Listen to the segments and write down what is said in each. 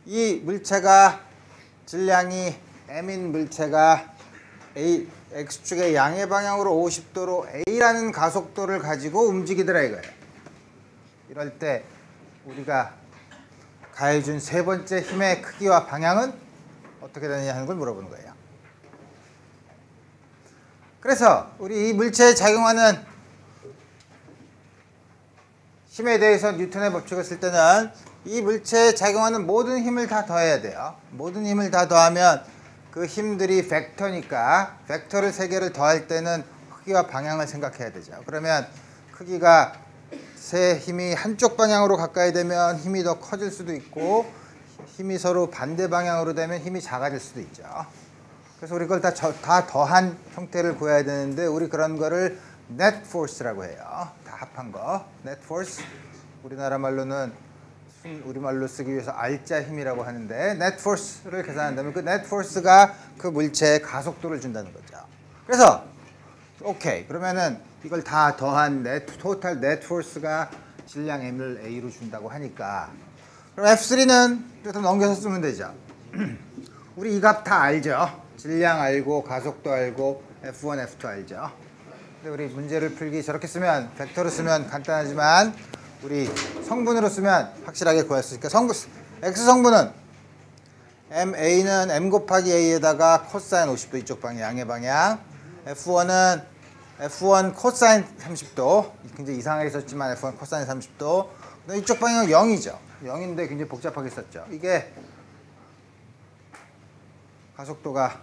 이 물체가 질량이 m인 물체가 x축의 양의 방향으로 50도로 a라는 가속도를 가지고 움직이더라 이거예요. 이럴 때 우리가 가해준 세 번째 힘의 크기와 방향은 어떻게 되느냐 하는 걸 물어보는 거예요. 그래서 우리 이 물체에 작용하는 힘에 대해서 뉴턴의 법칙을 쓸 때는 이 물체에 작용하는 모든 힘을 다 더해야 돼요. 모든 힘을 다 더하면 그 힘들이 벡터니까 벡터를 세 개를 더할 때는 크기와 방향을 생각해야 되죠. 그러면 크기가 세 힘이 한쪽 방향으로 가까이 되면 힘이 더 커질 수도 있고 힘이 서로 반대 방향으로 되면 힘이 작아질 수도 있죠. 그래서 우리 그걸 다 더한 형태를 구해야 되는데 우리 그런 거를 net force라고 해요. 다 합한 거. net force. 우리나라 말로는 우리말로 쓰기 위해서 알짜 힘이라고 하는데 net force를 계산한다면 그 net force가 그 물체에 가속도를 준다는 거죠. 그래서 오케이. 그러면은 이걸 다 더한 total net force가 질량 m을 a로 준다고 하니까 그럼 F3는 좀 넘겨서 쓰면 되죠. 우리 이 값 다 알죠. 질량 알고 가속도 알고 F1, F2 알죠. 근데 우리 문제를 풀기 저렇게 쓰면 벡터로 쓰면 간단하지만 우리 성분으로 쓰면 확실하게 구할 수 있으니까 X 성분은 MA는 M 곱하기 A에다가 코사인 50도 이쪽 방향 양의 방향 F1은 F1 코사인 30도 굉장히 이상하게 썼지만 F1 코사인 30도 이쪽 방향은 0이죠. 0인데 굉장히 복잡하게 썼죠. 이게 가속도가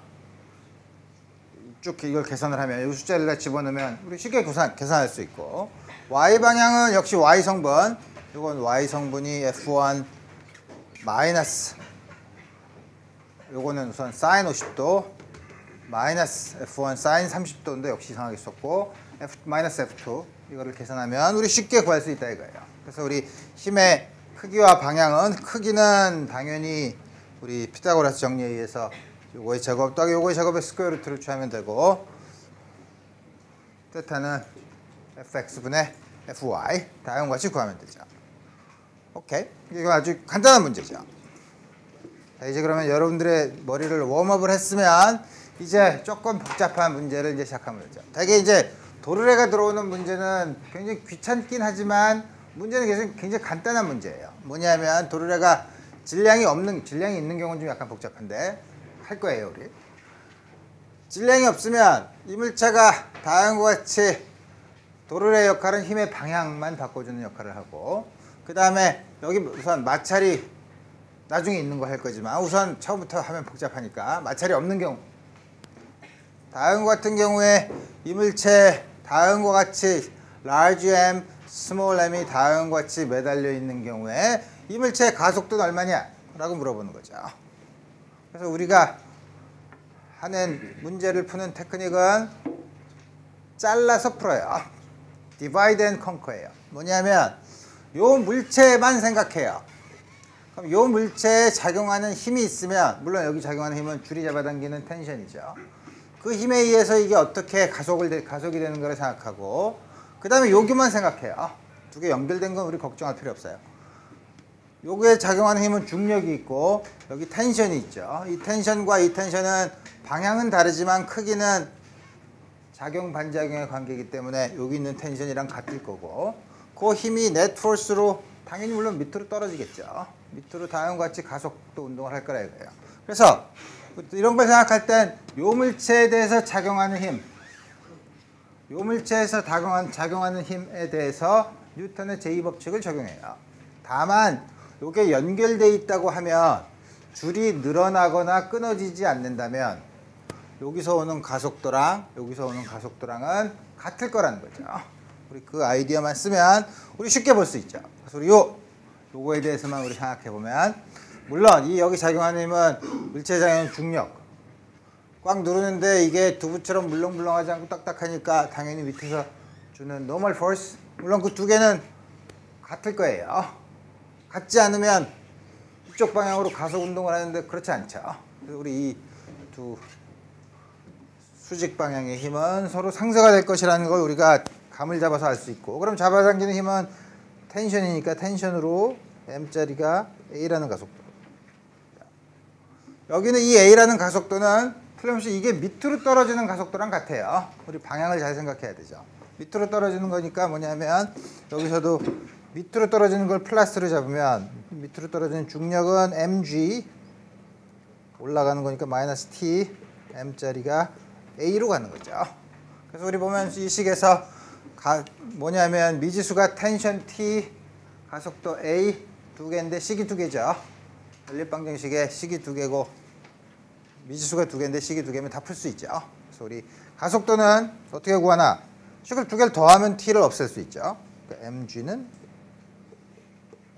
쭉 이걸 계산을 하면 이 숫자를 다 집어넣으면 우리 쉽게 계산할 수 있고 Y 방향은 역시 Y 성분 이건 Y 성분이 F1 마이너스 요거는 우선 사인 50도 마이너스 F1 사인 30도인데 역시 이상하게 썼고 마이너스 F2 이거를 계산하면 우리 쉽게 구할 수 있다 이거예요. 그래서 우리 힘의 크기와 방향은 크기는 당연히 우리 피타고라스 정리에 의해서 요거의 제곱 더하기 요거의 제곱의 스퀘어 루트를 취하면 되고 θ는 fx분의 fy 다음과 같이 구하면 되죠. 오케이. 이거 아주 간단한 문제죠. 자, 이제 그러면 여러분들의 머리를 웜업을 했으면 이제 조금 복잡한 문제를 이제 시작하면 되죠. 되게 이제 도르래가 들어오는 문제는 굉장히 귀찮긴 하지만 문제는 굉장히 간단한 문제예요. 뭐냐면 도르래가 질량이 있는 경우는 좀 약간 복잡한데 할 거예요, 우리. 질량이 없으면 이 물체가 다음과 같이 도르래 역할은 힘의 방향만 바꿔주는 역할을 하고 그 다음에 여기 우선 마찰이 나중에 있는 거 할 거지만 우선 처음부터 하면 복잡하니까 마찰이 없는 경우 다음과 같은 경우에 이 물체 다음과 같이 large m, small m이 다음과 같이 매달려 있는 경우에 이 물체의 가속도는 얼마냐? 라고 물어보는 거죠. 그래서 우리가 하는 문제를 푸는 테크닉은 잘라서 풀어요. divide and conquer예요. 뭐냐면 요 물체만 생각해요. 그럼 요 물체에 작용하는 힘이 있으면 물론 여기 작용하는 힘은 줄이 잡아당기는 텐션이죠. 그 힘에 의해서 이게 어떻게 가속이 되는 거를 생각하고 그 다음에 여기만 생각해요. 두 개 연결된 건 우리 걱정할 필요 없어요. 요거에 작용하는 힘은 중력이 있고 여기 텐션이 있죠. 이 텐션과 이 텐션은 방향은 다르지만 크기는 작용 반작용의 관계이기 때문에 여기 있는 텐션이랑 같을 거고 그 힘이 net force로 당연히 물론 밑으로 떨어지겠죠. 밑으로 다음과 같이 가속도 운동을 할 거라 이거예요. 그래서 이런 걸 생각할 땐 요 물체에 대해서 작용하는 힘 요 물체에서 작용하는 힘에 대해서 뉴턴의 제2법칙을 적용해요. 다만 요게 연결되어 있다고 하면 줄이 늘어나거나 끊어지지 않는다면 여기서 오는 가속도랑 여기서 오는 가속도랑은 같을 거라는 거죠. 우리 그 아이디어만 쓰면 우리 쉽게 볼 수 있죠. 그래서 우리 요거에 대해서만 우리 생각해 보면 물론 이 여기 작용하는 힘은 물체에 작용하는 중력 꽉 누르는데 이게 두부처럼 물렁물렁하지 않고 딱딱하니까 당연히 밑에서 주는 normal force 물론 그 두 개는 같을 거예요. 같지 않으면 이쪽 방향으로 가속 운동을 하는데 그렇지 않죠. 그래서 우리 이 두 수직 방향의 힘은 서로 상쇄가 될 것이라는 걸 우리가 감을 잡아서 알 수 있고 그럼 잡아당기는 힘은 텐션이니까 텐션으로 m자리가 a라는 가속도 여기는 이 A라는 가속도는 틀림없이 이게 밑으로 떨어지는 가속도랑 같아요. 우리 방향을 잘 생각해야 되죠. 밑으로 떨어지는 거니까 뭐냐면 여기서도 밑으로 떨어지는 걸 플러스로 잡으면 밑으로 떨어지는 중력은 mg 올라가는 거니까 마이너스 t m짜리가 A로 가는 거죠. 그래서 우리 보면 이 식에서 뭐냐면 미지수가 텐션 T, 가속도 A 두 개인데 식이 두 개죠. 연립방정식에 식이 두 개고 미지수가 두 개인데 식이 두 개면 다 풀 수 있죠. 그래서 우리 가속도는 어떻게 구하나? 식을 두 개를 더하면 T를 없앨 수 있죠. 그러니까 mg는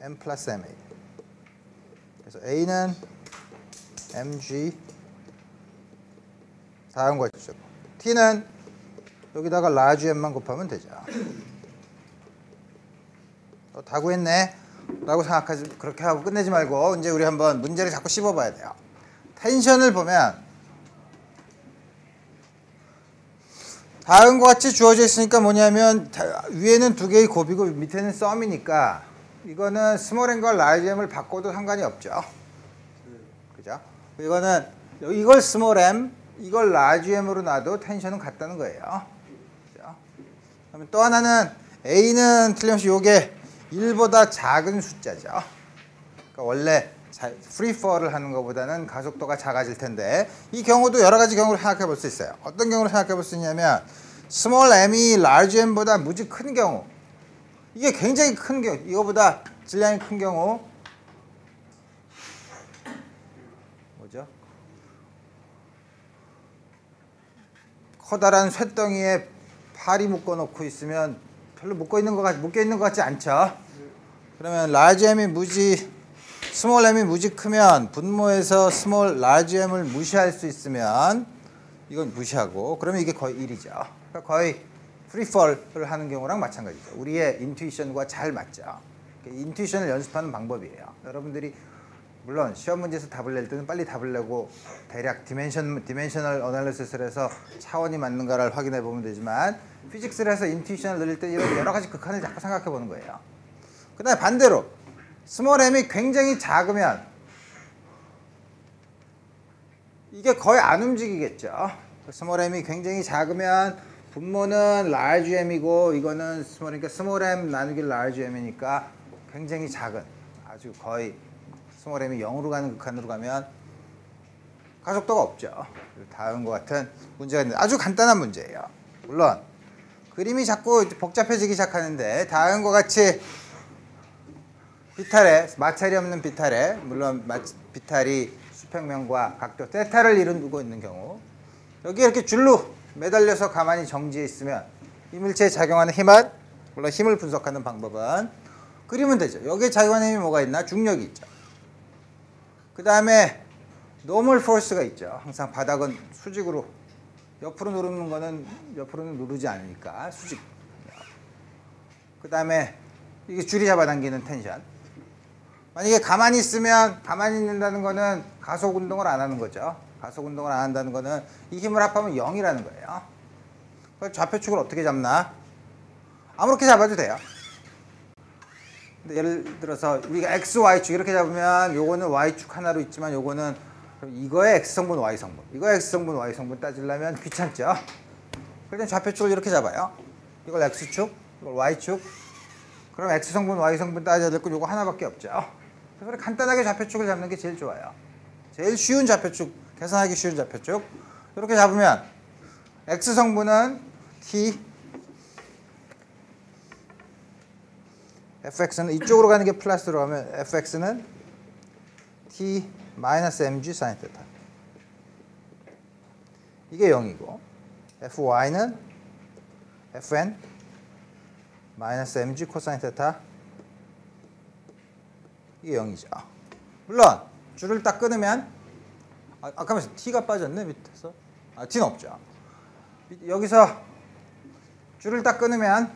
m 플러스 ma. 그래서 A는 mg 다음과 같죠. T는 여기다가 라지 m만 곱하면 되죠. 다 구했네 라고 생각하지, 그렇게 하고 끝내지 말고 이제 우리 한번 문제를 자꾸 씹어봐야 돼요. 텐션을 보면 다음과 같이 주어져 있으니까 뭐냐면 위에는 두 개의 곱이고 밑에는 썸이니까 이거는 스몰 m과 라지 m을 바꿔도 상관이 없죠. 그죠? 이거는 이걸 스몰 m, 이걸 라지 m으로 놔도 텐션은 같다는 거예요. 그죠? 그러면 또 하나는 A는 틀림없이 요게 1보다 작은 숫자죠. 그러니까 원래 프리폴을 하는 것보다는 가속도가 작아질 텐데 이 경우도 여러 가지 경우를 생각해 볼 수 있어요. 어떤 경우를 생각해 볼 수 있냐면 스몰 m이 라지 m보다 무지 큰 경우, 이게 굉장히 큰 경우, 이거보다 질량이 큰 경우 뭐죠? 커다란 쇳덩이에 팔이 묶어 놓고 있으면 별로 묶여 있는 것 같지 않죠? 그러면 라지 m이 스몰 m이 무지 크면 분모에서 스몰 라지 m을 무시할 수 있으면 이건 무시하고, 그러면 이게 거의 1이죠. 그러니까 거의 프리폴을 하는 경우랑 마찬가지죠. 우리의 인투이션과 잘 맞죠. 인투이션을 연습하는 방법이에요. 여러분들이 물론 시험 문제에서 답을 낼 때는 빨리 답을 내고 대략 디멘셔널 어널리시스를 해서 차원이 맞는가를 확인해 보면 되지만, 피직스를 해서 인투이션을 늘릴 때 이런 여러 가지 극한을 자꾸 생각해 보는 거예요. 그 다음에 반대로 스몰 m이 굉장히 작으면 이게 거의 안 움직이겠죠. 스몰 m이 굉장히 작으면 분모는 large m이고 이거는 스몰 m 나누기 large m이니까 굉장히 작은, 아주 거의 스몰 m이 0으로 가는 극한으로 가면 가속도가 없죠. 다음과 같은 문제가 있는데 아주 간단한 문제예요. 물론 그림이 자꾸 복잡해지기 시작하는데 다음과 같이 비탈에, 마찰이 없는 비탈에, 물론 비탈이 수평면과 각도 세타를 이루고 있는 경우, 여기 이렇게 줄로 매달려서 가만히 정지해 있으면 이 물체에 작용하는 힘은, 물론 힘을 분석하는 방법은 그리면 되죠. 여기에 작용하는 힘이 뭐가 있나? 중력이 있죠. 그 다음에 노멀 포스가 있죠. 항상 바닥은 수직으로, 옆으로 누르는 거는 옆으로는 누르지 않으니까 수직. 그 다음에 이게 줄이 잡아당기는 텐션. 만약에 가만히 있으면, 가만히 있는다는 거는 가속 운동을 안 하는 거죠. 가속 운동을 안 한다는 거는 이 힘을 합하면 0이라는 거예요. 그럼 좌표축을 어떻게 잡나? 아무렇게 잡아도 돼요. 근데 예를 들어서 우리가 x, y축 이렇게 잡으면 요거는 y축 하나로 있지만 요거는 이거의 x성분, y성분, 이거의 x성분, y성분 따지려면 귀찮죠. 그럴 땐 좌표축을 이렇게 잡아요. 이걸 x축, 이걸 y축. 그럼 x성분, y성분 따져야 될 건 요거 하나밖에 없죠. 그래서 간단하게 좌표축을 잡는 게 제일 좋아요. 제일 쉬운 좌표축, 계산하기 쉬운 좌표축. 이렇게 잡으면 x성분은 t, fx는 이쪽으로 가는 게 플러스로 가면 fx는 t 마이너스 mg sin θ. 이게 0이고 fy는 fn 마이너스 mg 코사인 θ. 이게 0이죠. 물론 줄을 딱 끊으면 아까 t가 빠졌네 밑에서. t는 없죠. 여기서 줄을 딱 끊으면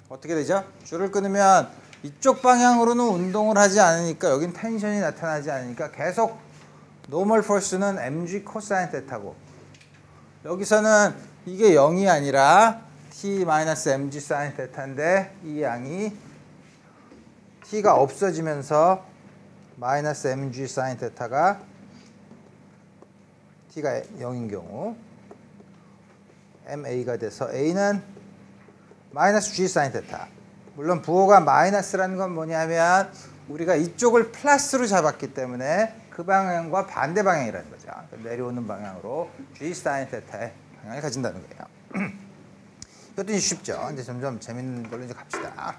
어떻게 되죠? 줄을 끊으면 이쪽 방향으로는 운동을 하지 않으니까 여긴 텐션이 나타나지 않으니까 계속 노멀 포스는 mg 코사인 θ고, 여기서는 이게 0이 아니라 t-mg sin θ인데 이 양이 t가 없어지면서 마이너스 mg sin θ가 t가 0인 경우 ma가 돼서 a는 마이너스 g 사인 테타. 물론 부호가 마이너스라는 건 뭐냐면 우리가 이쪽을 플러스로 잡았기 때문에 그 방향과 반대 방향이라는 거죠. 내려오는 방향으로 g 사인 테타의 방향을 가진다는 거예요. 이것도 쉽죠. 이제 점점 재밌는 걸로 이제 갑시다.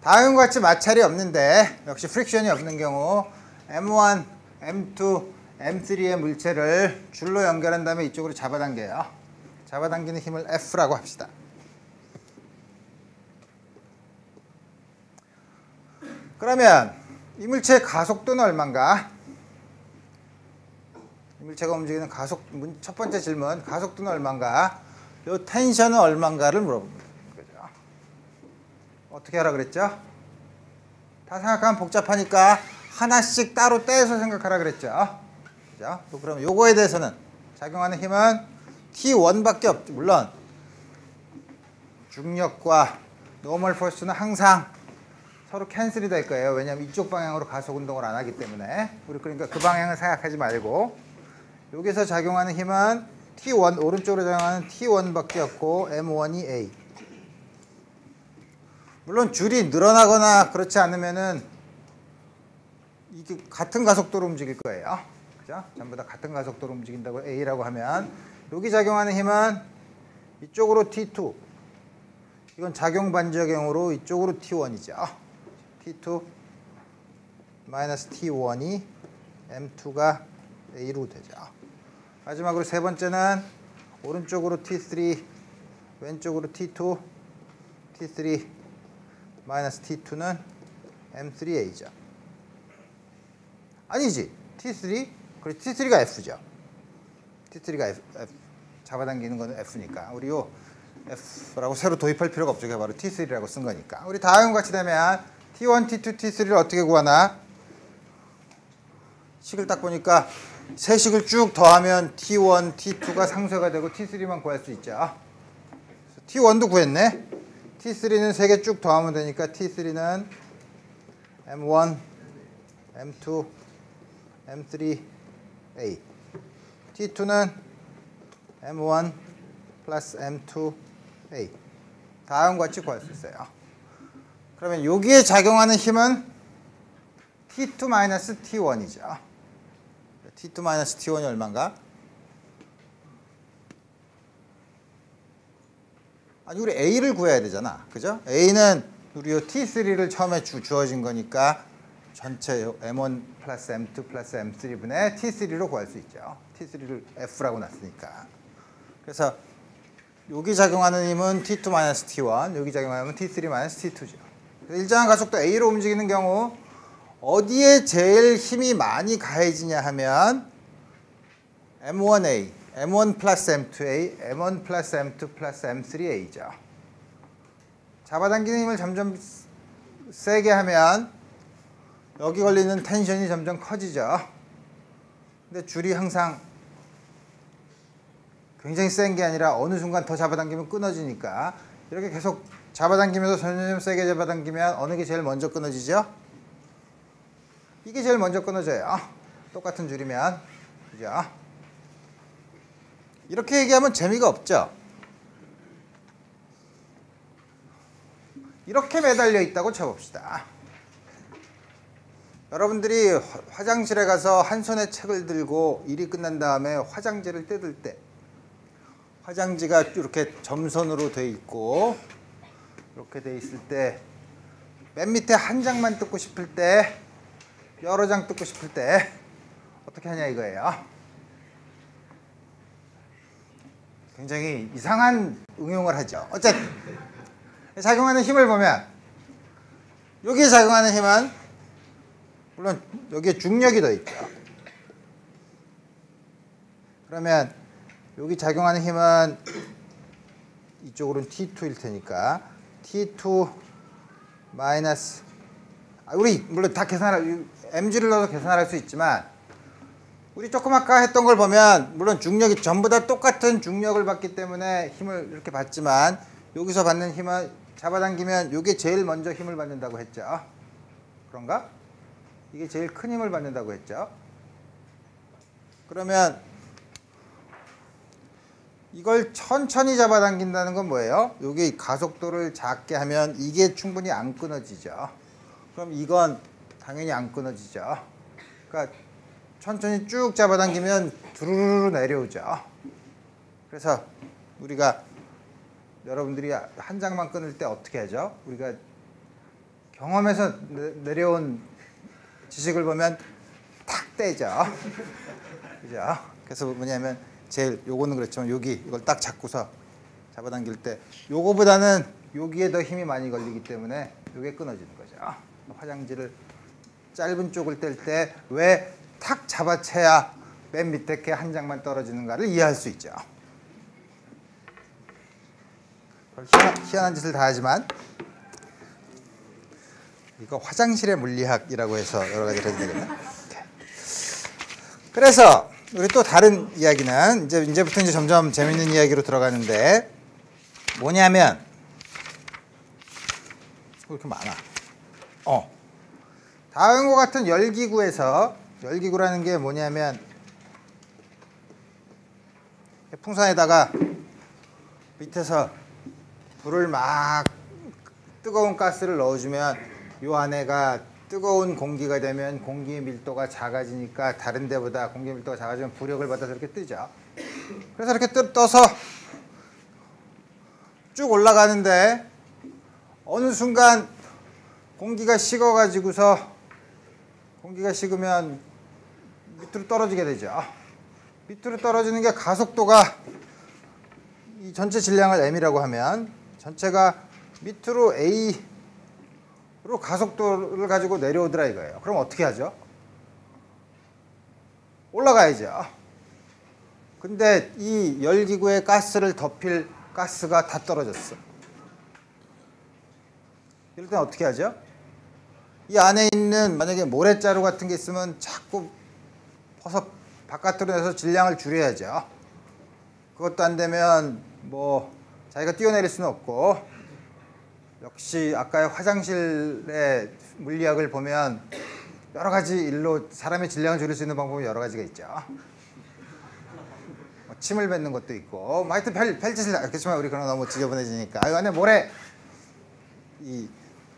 다음과 같이 마찰이 없는데 역시 프릭션이 없는 경우 M1, M2, M3의 물체를 줄로 연결한 다음에 이쪽으로 잡아당겨요. 잡아당기는 힘을 F라고 합시다. 그러면 이 물체의 가속도는 얼마인가? 이 물체가 움직이는 첫 번째 질문, 가속도는 얼마인가? 요 텐션은 얼마인가를 물어보는 거죠. 어떻게 하라 그랬죠? 다 생각하면 복잡하니까 하나씩 따로 떼서 생각하라 그랬죠. 그죠? 그럼 요거에 대해서는 작용하는 힘은 T1밖에 없죠. 물론 중력과 노멀 포스는 항상 서로 캔슬이 될 거예요. 왜냐하면 이쪽 방향으로 가속 운동을 안 하기 때문에. 우리 그러니까 그 방향을 생각하지 말고 여기서 작용하는 힘은 T1, 오른쪽으로 작용하는 T1밖에 없고 M1이 A. 물론 줄이 늘어나거나 그렇지 않으면은 이게 같은 가속도로 움직일 거예요. 그죠? 전부 다 같은 가속도로 움직인다고 A라고 하면 여기 작용하는 힘은 이쪽으로 T2. 이건 작용 반작용으로 이쪽으로 T1이죠. T2 마이너스 T1이 M2가 A로 되죠. 마지막으로 세 번째는 오른쪽으로 T3, 왼쪽으로 T2, T3 마이너스 T2는 M3A죠. 아니지. T3? 그래, T3가 F죠. T3가 F, 잡아당기는 거는 F니까. 우리 요 F라고 새로 도입할 필요가 없죠. 바로 T3라고 쓴 거니까. 우리 다음과 같이 되면 T1, T2, T3를 어떻게 구하나? 식을 딱 보니까 세 식을 쭉 더하면 T1, T2가 상쇄가 되고 T3만 구할 수 있죠. T1도 구했네. T3는 세 개 쭉 더하면 되니까 T3는 M1, M2, M3, A. T2는 M1 플러스 M2, A. 다음과 같이 구할 수 있어요. 그러면 여기에 작용하는 힘은 T2 마이너스 T1이죠. T2 마이너스 T1이 얼마인가? 아니, 우리 A를 구해야 되잖아. 그죠? A는 우리 요 T3를 처음에 주어진 거니까 전체 M1 플러스 M2 플러스 M3분의 T3로 구할 수 있죠. T3를 F라고 놨으니까. 그래서 여기 작용하는 힘은 T2 마이너스 T1, 여기 작용하는 힘은 T3 마이너스 T2죠. 일정한 가속도 A로 움직이는 경우 어디에 제일 힘이 많이 가해지냐 하면 M1A, M1 플러스 M2A, M1 플러스 M2 플러스 M3A죠. 잡아당기는 힘을 점점 세게 하면 여기 걸리는 텐션이 점점 커지죠. 근데 줄이 항상 굉장히 센 게 아니라 어느 순간 더 잡아당기면 끊어지니까 이렇게 계속 잡아당기면서 점점 세게 잡아당기면 어느 게 제일 먼저 끊어지죠? 이게 제일 먼저 끊어져요. 똑같은 줄이면. 그죠? 이렇게 얘기하면 재미가 없죠? 이렇게 매달려 있다고 쳐봅시다. 여러분들이 화장실에 가서 한 손에 책을 들고 일이 끝난 다음에 화장지를 뜯을 때 화장지가 이렇게 점선으로 돼 있고 이렇게 돼 있을 때 맨 밑에 한 장만 뜯고 싶을 때 여러 장 뜯고 싶을 때 어떻게 하냐 이거예요. 굉장히 이상한 응용을 하죠. 어쨌든 작용하는 힘을 보면 여기에 작용하는 힘은 물론 여기에 중력이 더 있죠. 그러면 여기 작용하는 힘은 이쪽으로는 T2일 테니까 T2 마이너스 우리 물론 다 계산할 mg를 넣어서 계산할 수 있지만 우리 조금 아까 했던 걸 보면 물론 중력이 전부 다 똑같은 중력을 받기 때문에 힘을 이렇게 받지만 여기서 받는 힘은 잡아당기면 이게 제일 먼저 힘을 받는다고 했죠. 그런가? 이게 제일 큰 힘을 받는다고 했죠. 그러면 이걸 천천히 잡아당긴다는 건 뭐예요? 여기 가속도를 작게 하면 이게 충분히 안 끊어지죠. 그럼 이건 당연히 안 끊어지죠. 그러니까 천천히 쭉 잡아당기면 두루루루 내려오죠. 그래서 우리가 여러분들이 한 장만 끊을 때 어떻게 하죠? 우리가 경험에서 내려온 지식을 보면 탁 떼죠. 그죠? 그래서 뭐냐면 제일 요거는 그렇지만 여기 이걸 딱 잡고서 잡아당길 때 요거보다는 여기에 더 힘이 많이 걸리기 때문에 요게 끊어지는 거죠. 화장지를 짧은 쪽을 뗄 때 왜 탁 잡아채야 맨 밑에 게 한 장만 떨어지는가를 이해할 수 있죠. 희한한 짓을 다 하지만 이거 화장실의 물리학이라고 해서 여러 가지를 해도 되겠네. 그래서 우리 또 다른 이야기는 이제부터 이제 점점 재밌는 이야기로 들어가는데 뭐냐면 왜 이렇게 많아? 다음과 같은 열기구에서 열기구라는 게 뭐냐면 풍선에다가 밑에서 불을 막 뜨거운 가스를 넣어주면 요 안에가 뜨거운 공기가 되면 공기의 밀도가 작아지니까 다른 데보다 공기 밀도가 작아지면 부력을 받아서 이렇게 뜨죠. 그래서 이렇게 떠서 쭉 올라가는데 어느 순간 공기가 식어가지고서 공기가 식으면 밑으로 떨어지게 되죠. 밑으로 떨어지는 게 가속도가 이 전체 질량을 m이라고 하면 전체가 밑으로 a로 가속도를 가지고 내려오더라 이거예요. 그럼 어떻게 하죠? 올라가야죠. 근데 이 열기구에 가스를 덮일 가스가 다 떨어졌어. 이럴 땐 어떻게 하죠? 이 안에 있는 만약에 모래자루 같은 게 있으면 자꾸 퍼서 바깥으로 내서 질량을 줄여야죠. 그것도 안 되면 뭐 자기가 뛰어내릴 수는 없고 역시 아까의 화장실의 물리학을 보면 여러 가지 일로 사람의 질량을 줄일 수 있는 방법이 여러 가지가 있죠. 뭐 침을 뱉는 것도 있고 뭐 하여튼 별짓을 그렇지만 우리 그런 거 너무 지저분해지니까 이 안에 모래 이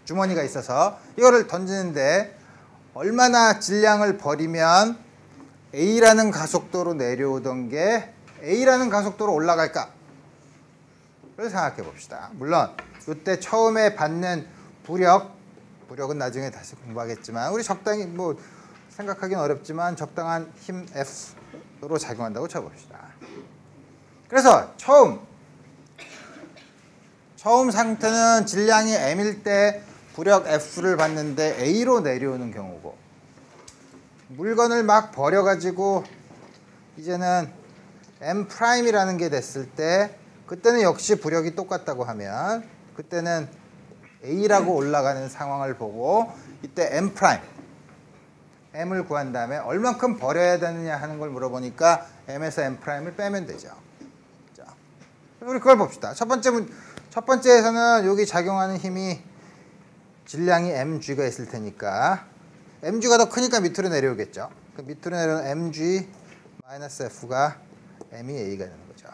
주머니가 있어서 이거를 던지는데 얼마나 질량을 버리면 A라는 가속도로 내려오던 게 A라는 가속도로 올라갈까? 를 생각해 봅시다. 물론 이때 처음에 받는 부력은 나중에 다시 공부하겠지만 우리 적당히 뭐 생각하기는 어렵지만 적당한 힘 F로 작용한다고 쳐봅시다. 그래서 처음 상태는 질량이 M일 때 부력 F를 받는데 A로 내려오는 경우고 물건을 막 버려가지고 이제는 M'이라는 게 됐을 때 그때는 역시 부력이 똑같다고 하면 그때는 A라고 올라가는 상황을 보고 이때 M'을 구한 다음에 얼만큼 버려야 되느냐 하는 걸 물어보니까 M에서 M'을 빼면 되죠. 자, 우리 그걸 봅시다. 첫 번째에서는 여기 작용하는 힘이 질량이 mg가 있을 테니까 mg가 더 크니까 밑으로 내려오겠죠. 그 밑으로 내려오는 mg 마이너스 f가 m이 a가 되는 거죠.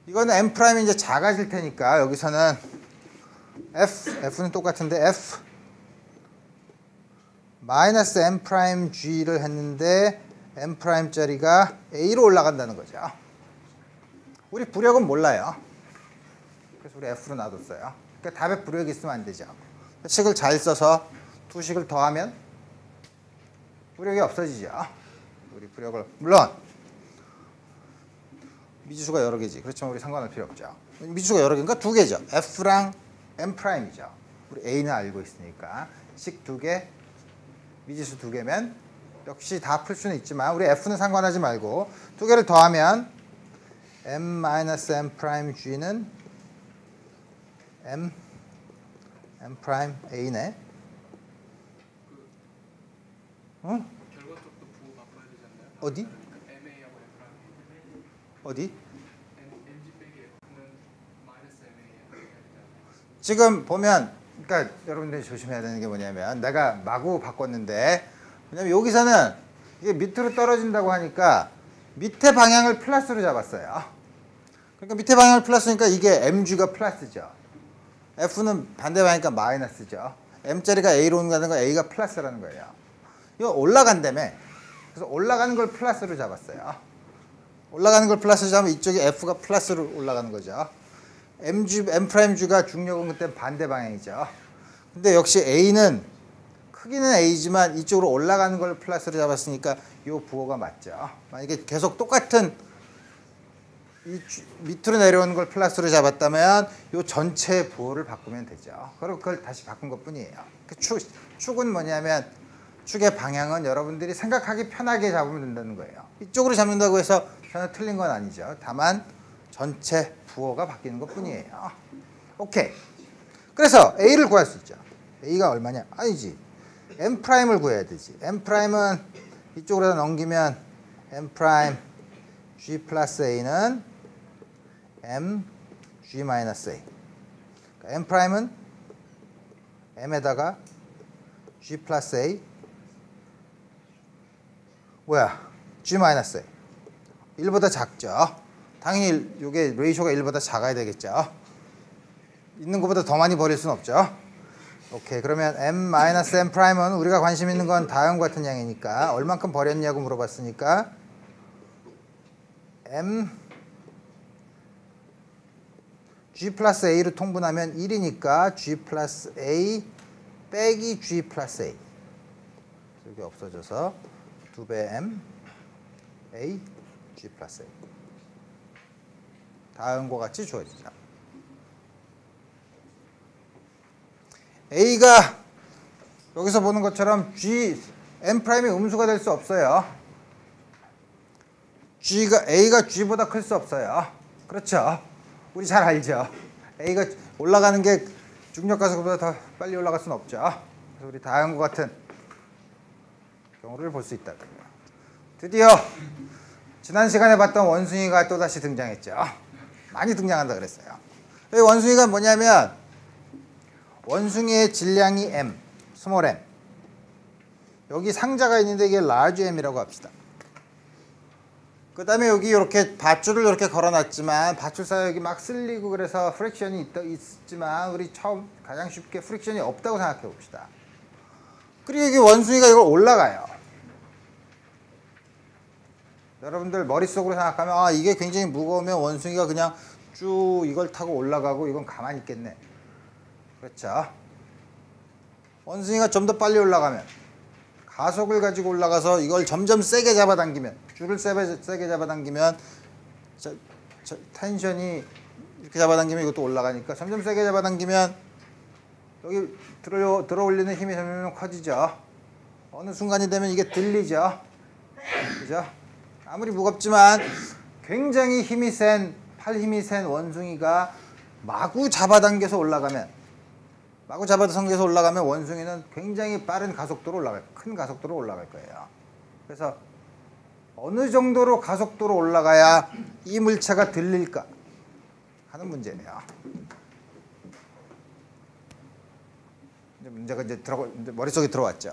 이거는 m' 이제 작아질 테니까 여기서는 f는 똑같은데 f 마이너스 m'g를 했는데 m'짜리가 a로 올라간다는 거죠. 우리 부력은 몰라요. 그래서 우리 f로 놔뒀어요. 그러니까 답에 부력이 있으면 안 되죠. 식을 잘 써서 두 식을 더하면 부력이 없어지죠. 우리 부력을 물론 미지수가 여러 개지. 그렇지만 우리 상관할 필요 없죠. 미지수가 여러 개니까 두 개죠. F랑 M'이죠. 우리 A는 알고 있으니까 식 두 개, 미지수 두 개면 역시 다 풀 수는 있지만 우리 F는 상관하지 말고 두 개를 더하면 M-M'G는 M'A네. 응? 결과 쪽도 부호 바꿔야 되지 않나요? 어디? MA하고 F랑 어디? MG 빼기 F는 마이너스 MA예요. 지금 보면 그러니까 여러분들이 조심해야 되는 게 뭐냐면 내가 마구 바꿨는데 왜냐면 여기서는 이게 밑으로 떨어진다고 하니까 밑에 방향을 플러스로 잡았어요. 그러니까 밑에 방향을 플러스니까 이게 mg가 플러스죠. f는 반대 방향이니까 마이너스죠. m자리가 a로 가는 거 a가 플러스라는 거예요. 이거 올라간다며. 그래서 올라가는 걸 플러스로 잡았어요. 올라가는 걸 플러스로 잡으면 이쪽에 f가 플러스로 올라가는 거죠. m'g가 중력은 그때 반대 방향이죠. 근데 역시 a는 크기는 a지만 이쪽으로 올라가는 걸 플러스로 잡았으니까 이 부호가 맞죠. 만약에 계속 똑같은 이 밑으로 내려오는 걸 플러스로 잡았다면 이 전체 부호를 바꾸면 되죠. 그리고 그걸 다시 바꾼 것뿐이에요. 그 축은 뭐냐면 축의 방향은 여러분들이 생각하기 편하게 잡으면 된다는 거예요. 이쪽으로 잡는다고 해서 전혀 틀린 건 아니죠. 다만 전체 부호가 바뀌는 것뿐이에요. 오케이. 그래서 a를 구할 수 있죠. a가 얼마냐? 아니지. m'을 구해야 되지. m'은 이쪽으로 넘기면 m' g 플러스 a는 mg 마이너스 a. 그러니까 m'은 m에다가 g 플러스 a 뭐야? g 마이너스 a. 1보다 작죠. 당연히 이게 레이쇼가 1보다 작아야 되겠죠. 있는 것보다 더 많이 버릴 수는 없죠. 오케이. 그러면 m-m'은 우리가 관심 있는 건 다음과 같은 양이니까 얼만큼 버렸냐고 물어봤으니까 m g 플러스 a로 통분하면 1이니까 g 플러스 a 빼기 g 플러스 a. 여기 없어져서 2배 m a g 플러스 a. 다음과 같이 주어지죠. a가 여기서 보는 것처럼 m'이 음수가 될 수 없어요. a가 g보다 클 수 없어요. 그렇죠? 우리 잘 알죠? a가 올라가는 게 중력 가속보다 더 빨리 올라갈 수는 없죠. 그래서 우리 다음과 같은 경우를 볼 수 있다. 드디어 지난 시간에 봤던 원숭이가 또다시 등장했죠. 많이 등장한다 그랬어요. 이 원숭이가 뭐냐면 원숭이의 질량이 m, 스몰 m. 여기 상자가 있는데 이게 라지 m이라고 합시다. 그 다음에 여기 이렇게 밧줄을 이렇게 걸어놨지만 밧줄 사이 여기 막 쓸리고 그래서 프릭션이 있지만 우리 처음 가장 쉽게 프릭션이 없다고 생각해 봅시다. 그리고 여기 원숭이가 이걸 올라가요. 여러분들 머릿속으로 생각하면 아 이게 굉장히 무거우면 원숭이가 그냥 쭉 이걸 타고 올라가고 이건 가만히 있겠네. 그렇죠? 원숭이가 좀 더 빨리 올라가면 가속을 가지고 올라가서 이걸 점점 세게 잡아당기면 줄을 세게 잡아당기면 텐션이 이렇게 잡아당기면 이것도 올라가니까 점점 세게 잡아당기면 여기 들어올리는 힘이 점점 커지죠. 어느 순간이 되면 이게 들리죠. 그죠? 아무리 무겁지만 굉장히 팔 힘이 센 원숭이가 마구 잡아당겨서 올라가면 원숭이는 굉장히 빠른 가속도로 큰 가속도로 올라갈 거예요. 그래서 어느 정도로 가속도로 올라가야 이 물체가 들릴까 하는 문제네요. 문제가 이제 머릿속에 들어왔죠.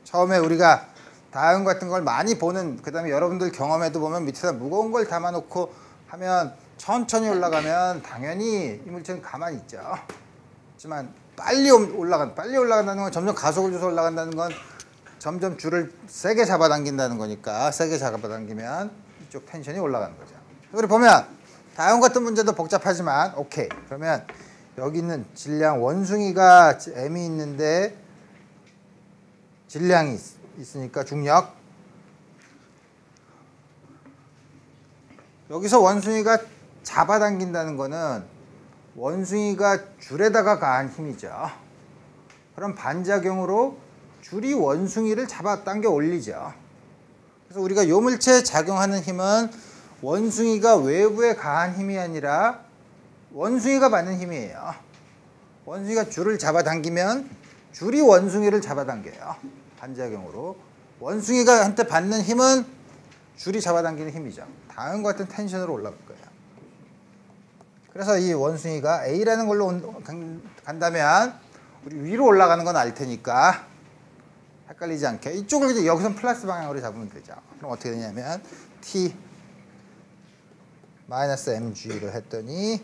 처음에 우리가 다음 같은 걸 많이 보는, 그 다음에 여러분들 경험에도 보면 밑에다 무거운 걸 담아놓고 하면 천천히 올라가면 당연히 이 물체는 가만히 있죠. 하지만 빨리 올라간다는 건 점점 가속을 줘서 올라간다는 건 점점 줄을 세게 잡아당긴다는 거니까 세게 잡아당기면 이쪽 텐션이 올라가는 거죠. 우리 보면 다음 같은 문제도 복잡하지만 오케이. 그러면 여기 있는 질량 원숭이가 m이 있는데 질량이 있으니까 중력. 여기서 원숭이가 잡아당긴다는 거는 원숭이가 줄에다가 가한 힘이죠. 그럼 반작용으로 줄이 원숭이를 잡아당겨 올리죠. 그래서 우리가 요 물체에 작용하는 힘은 원숭이가 외부에 가한 힘이 아니라 원숭이가 받는 힘이에요. 원숭이가 줄을 잡아당기면 줄이 원숭이를 잡아당겨요. 반작용으로. 원숭이가 한테 받는 힘은 줄이 잡아당기는 힘이죠. 다음과 같은 텐션으로 올라갈 거예요. 그래서 이 원숭이가 A라는 걸로 간다면 우리 위로 올라가는 건 알 테니까 헷갈리지 않게 이쪽을 이제 여기서 플러스 방향으로 잡으면 되죠. 그럼 어떻게 되냐면 T 마이너스 mg를 했더니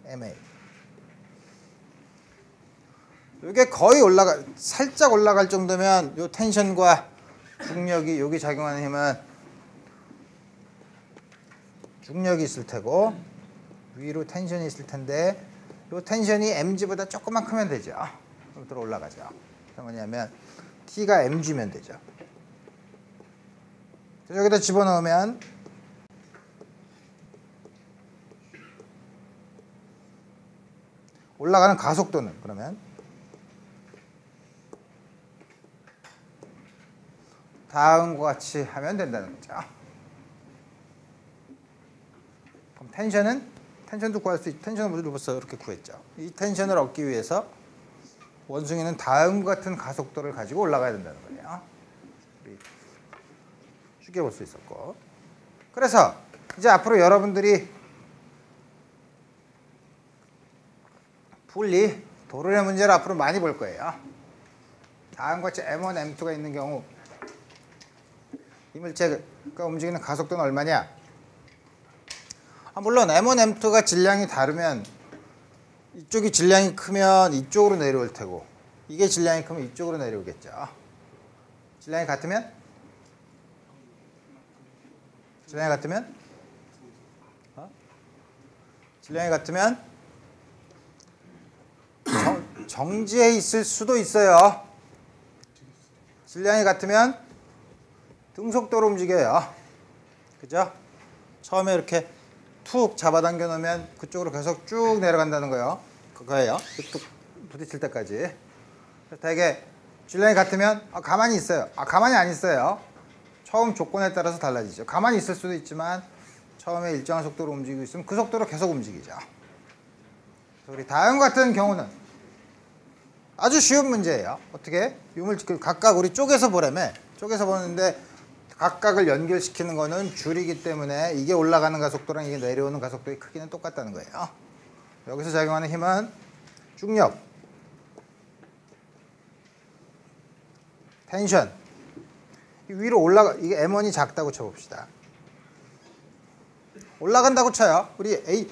ma. 이게 거의 살짝 올라갈 정도면 요 텐션과 중력이 여기 작용하는 힘은 중력이 있을 테고 위로 텐션이 있을 텐데 요 텐션이 mg보다 조금만 크면 되죠. 그럼 들어 올라가죠. 그럼 뭐냐면 t가 mg면 되죠. 여기다 집어넣으면 올라가는 가속도는 그러면 다음과 같이 하면 된다는 거죠. 그럼 텐션도 구할 수 있죠. 텐션을 벌써 이렇게 구했죠. 이 텐션을 얻기 위해서 원숭이는 다음과 같은 가속도를 가지고 올라가야 된다는 거예요. 쉽게 볼 수 있었고. 그래서 이제 앞으로 여러분들이 분리 도르래 문제를 앞으로 많이 볼 거예요. 다음과 같이 M1, M2가 있는 경우 이 물체가 움직이는 가속도는 얼마냐? 물론 M1, M2가 질량이 다르면 이쪽이 질량이 크면 이쪽으로 내려올 테고 이게 질량이 크면 이쪽으로 내려오겠죠. 질량이 같으면? 질량이 같으면 정지해 있을 수도 있어요. 질량이 같으면 등속도로 움직여요. 그죠? 처음에 이렇게 툭 잡아당겨 놓으면 그쪽으로 계속 쭉 내려간다는 그거예요. 뚝 부딪힐 때까지. 되게 질량이 같으면 가만히 있어요. 가만히 안 있어요. 처음 조건에 따라서 달라지죠. 가만히 있을 수도 있지만 처음에 일정한 속도로 움직이고 있으면 그 속도로 계속 움직이죠. 우리 다음 같은 경우는 아주 쉬운 문제예요. 어떻게? 유물질 각각 우리 쪼개서 보라며. 쪼개서 보는데 각각을 연결시키는 거는 줄이기 때문에 이게 올라가는 가속도랑 이게 내려오는 가속도의 크기는 똑같다는 거예요. 여기서 작용하는 힘은 중력, 텐션. 위로 이게 M1이 작다고 쳐봅시다. 올라간다고 쳐요. 우리 이게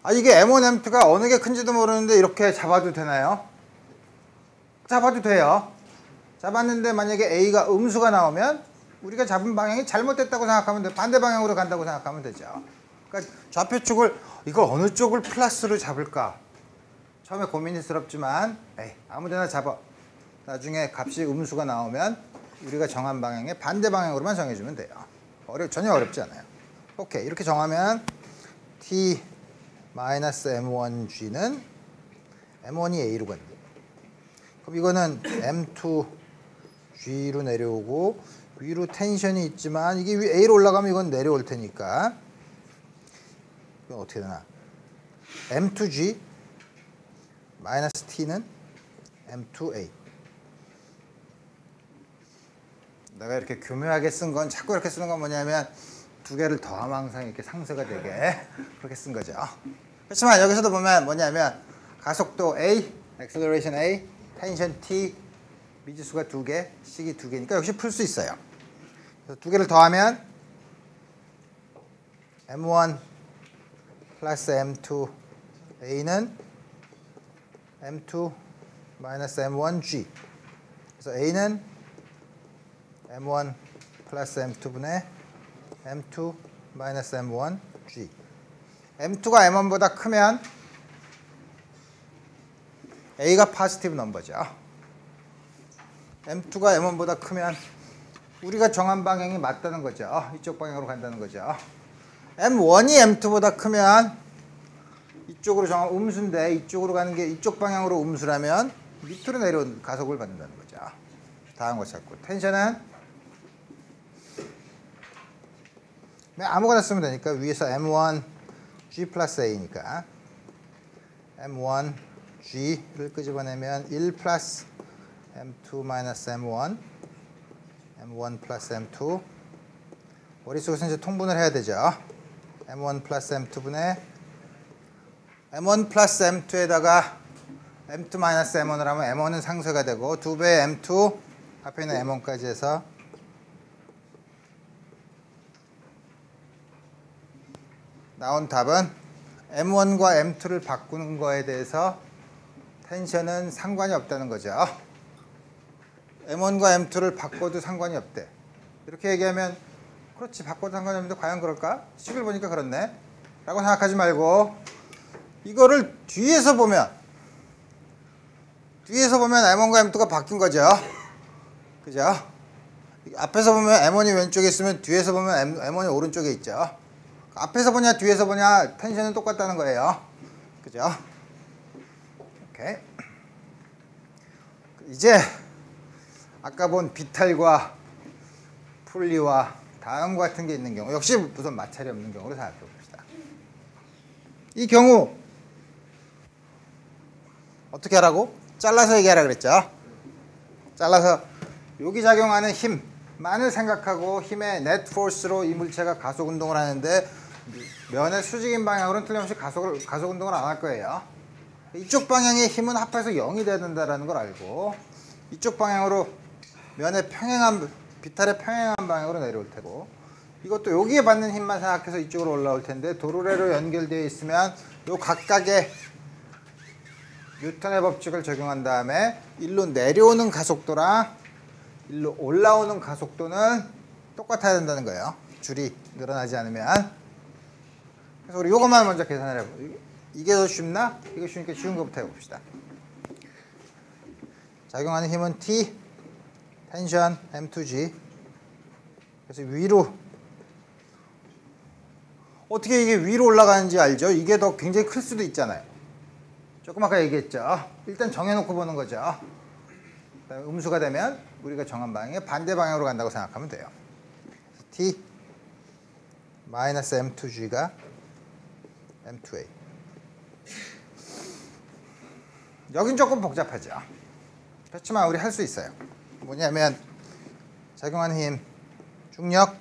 M1, M2가 어느 게 큰지도 모르는데 이렇게 잡아도 되나요? 잡아도 돼요. 잡았는데 만약에 A가 음수가 나오면 우리가 잡은 방향이 잘못됐다고 생각하면 돼. 반대 방향으로 간다고 생각하면 되죠. 그러니까 좌표축을 이걸 어느 쪽을 플러스로 잡을까? 처음에 고민스럽지만 아무데나 잡아. 나중에 값이 음수가 나오면 우리가 정한 방향의 반대 방향으로만 정해주면 돼요. 전혀 어렵지 않아요. 오케이, 이렇게 정하면 T-M1G는 M1이 A로 간다. 그럼 이거는 M2G로 내려오고 위로 텐션이 있지만 이게 A로 올라가면 이건 내려올 테니까 이건 어떻게 되나? M2G 마이너스 T는 M2A. 내가 이렇게 교묘하게 쓴 건 자꾸 이렇게 쓰는 건 뭐냐면 두 개를 더하면 항상 이렇게 상쇄가 되게 그렇게 쓴 거죠. 그렇지만 여기서도 보면 뭐냐면 가속도 A, acceleration A, 텐션 T, 미지수가 두 개, 식이 두 개니까 역시 풀 수 있어요. 그래서 두 개를 더하면 M1 플러스 M2 A는 M2 마이너스 M1G. 그래서 A는 M1 플러스 M2분의 M2 마이너스 M1G. M2가 M1보다 크면 A가 포지티브 넘버죠. M2가 M1보다 크면 우리가 정한 방향이 맞다는 거죠. 이쪽 방향으로 간다는 거죠. M1이 M2보다 크면 이쪽으로 정한 음수인데 이쪽으로 가는 게 이쪽 방향으로 음수라면 밑으로 내려온 가속을 받는다는 거죠. 다음 거 찾고 텐션은 아무거나 쓰면 되니까 위에서 M1G 플러스 A니까 M1G를 끄집어내면 1 플러스 M2 마이너스 M1 M1 플러스 M2 머릿속에서 이제 통분을 해야 되죠. M1 플러스 M2분의 M1 플러스 M2에다가 M2 마이너스 M1을 하면 M1은 상쇄가 되고 2배의 M2 앞에 있는 M1까지 해서 나온 답은 M1과 M2를 바꾸는 거에 대해서 텐션은 상관이 없다는 거죠. M1과 M2를 바꿔도 상관이 없대. 이렇게 얘기하면 그렇지, 바꿔도 상관이 없는데 과연 그럴까? 식을 보니까 그렇네 라고 생각하지 말고 이거를 뒤에서 보면 M1과 M2가 바뀐 거죠. 그죠? 앞에서 보면 M1이 왼쪽에 있으면 뒤에서 보면 M1이 오른쪽에 있죠. 앞에서 보냐 뒤에서 보냐 텐션은 똑같다는 거예요. 그죠? 오케이. 이제 아까 본 비탈과 풀리와 다음과 같은 게 있는 경우 역시 우선 마찰이 없는 경우로 생각해 봅시다. 이 경우 어떻게 하라고? 잘라서 얘기하라 그랬죠. 잘라서 여기 작용하는 힘만을 생각하고 힘의 net force로 이 물체가 가속 운동을 하는데 면의 수직인 방향으로는 틀림없이 가속 운동을 안 할 거예요. 이쪽 방향의 힘은 합해서 0이 돼야 된다는 걸 알고 이쪽 방향으로 면의 평행한 비탈의 평행한 방향으로 내려올 테고 이것도 여기에 받는 힘만 생각해서 이쪽으로 올라올 텐데 도르래로 연결되어 있으면 요 각각의 뉴턴의 법칙을 적용한 다음에 일로 내려오는 가속도랑 일로 올라오는 가속도는 똑같아야 된다는 거예요. 줄이 늘어나지 않으면. 그래서 우리 이것만 먼저 계산을 해볼게요. 이게 더 쉽나? 이거 쉬우니까 쉬운 것부터 해봅시다. 작용하는 힘은 T, 텐션 M2G. 그래서 위로 어떻게 이게 위로 올라가는지 알죠? 이게 더 굉장히 클 수도 있잖아요. 조금 아까 얘기했죠. 일단 정해놓고 보는 거죠. 그다음에 음수가 되면 우리가 정한 방향의 반대 방향으로 간다고 생각하면 돼요. T 마이너스 M2G가 M2A. 여긴 조금 복잡하죠. 그렇지만 우리 할 수 있어요. 뭐냐면 작용하는 힘, 중력,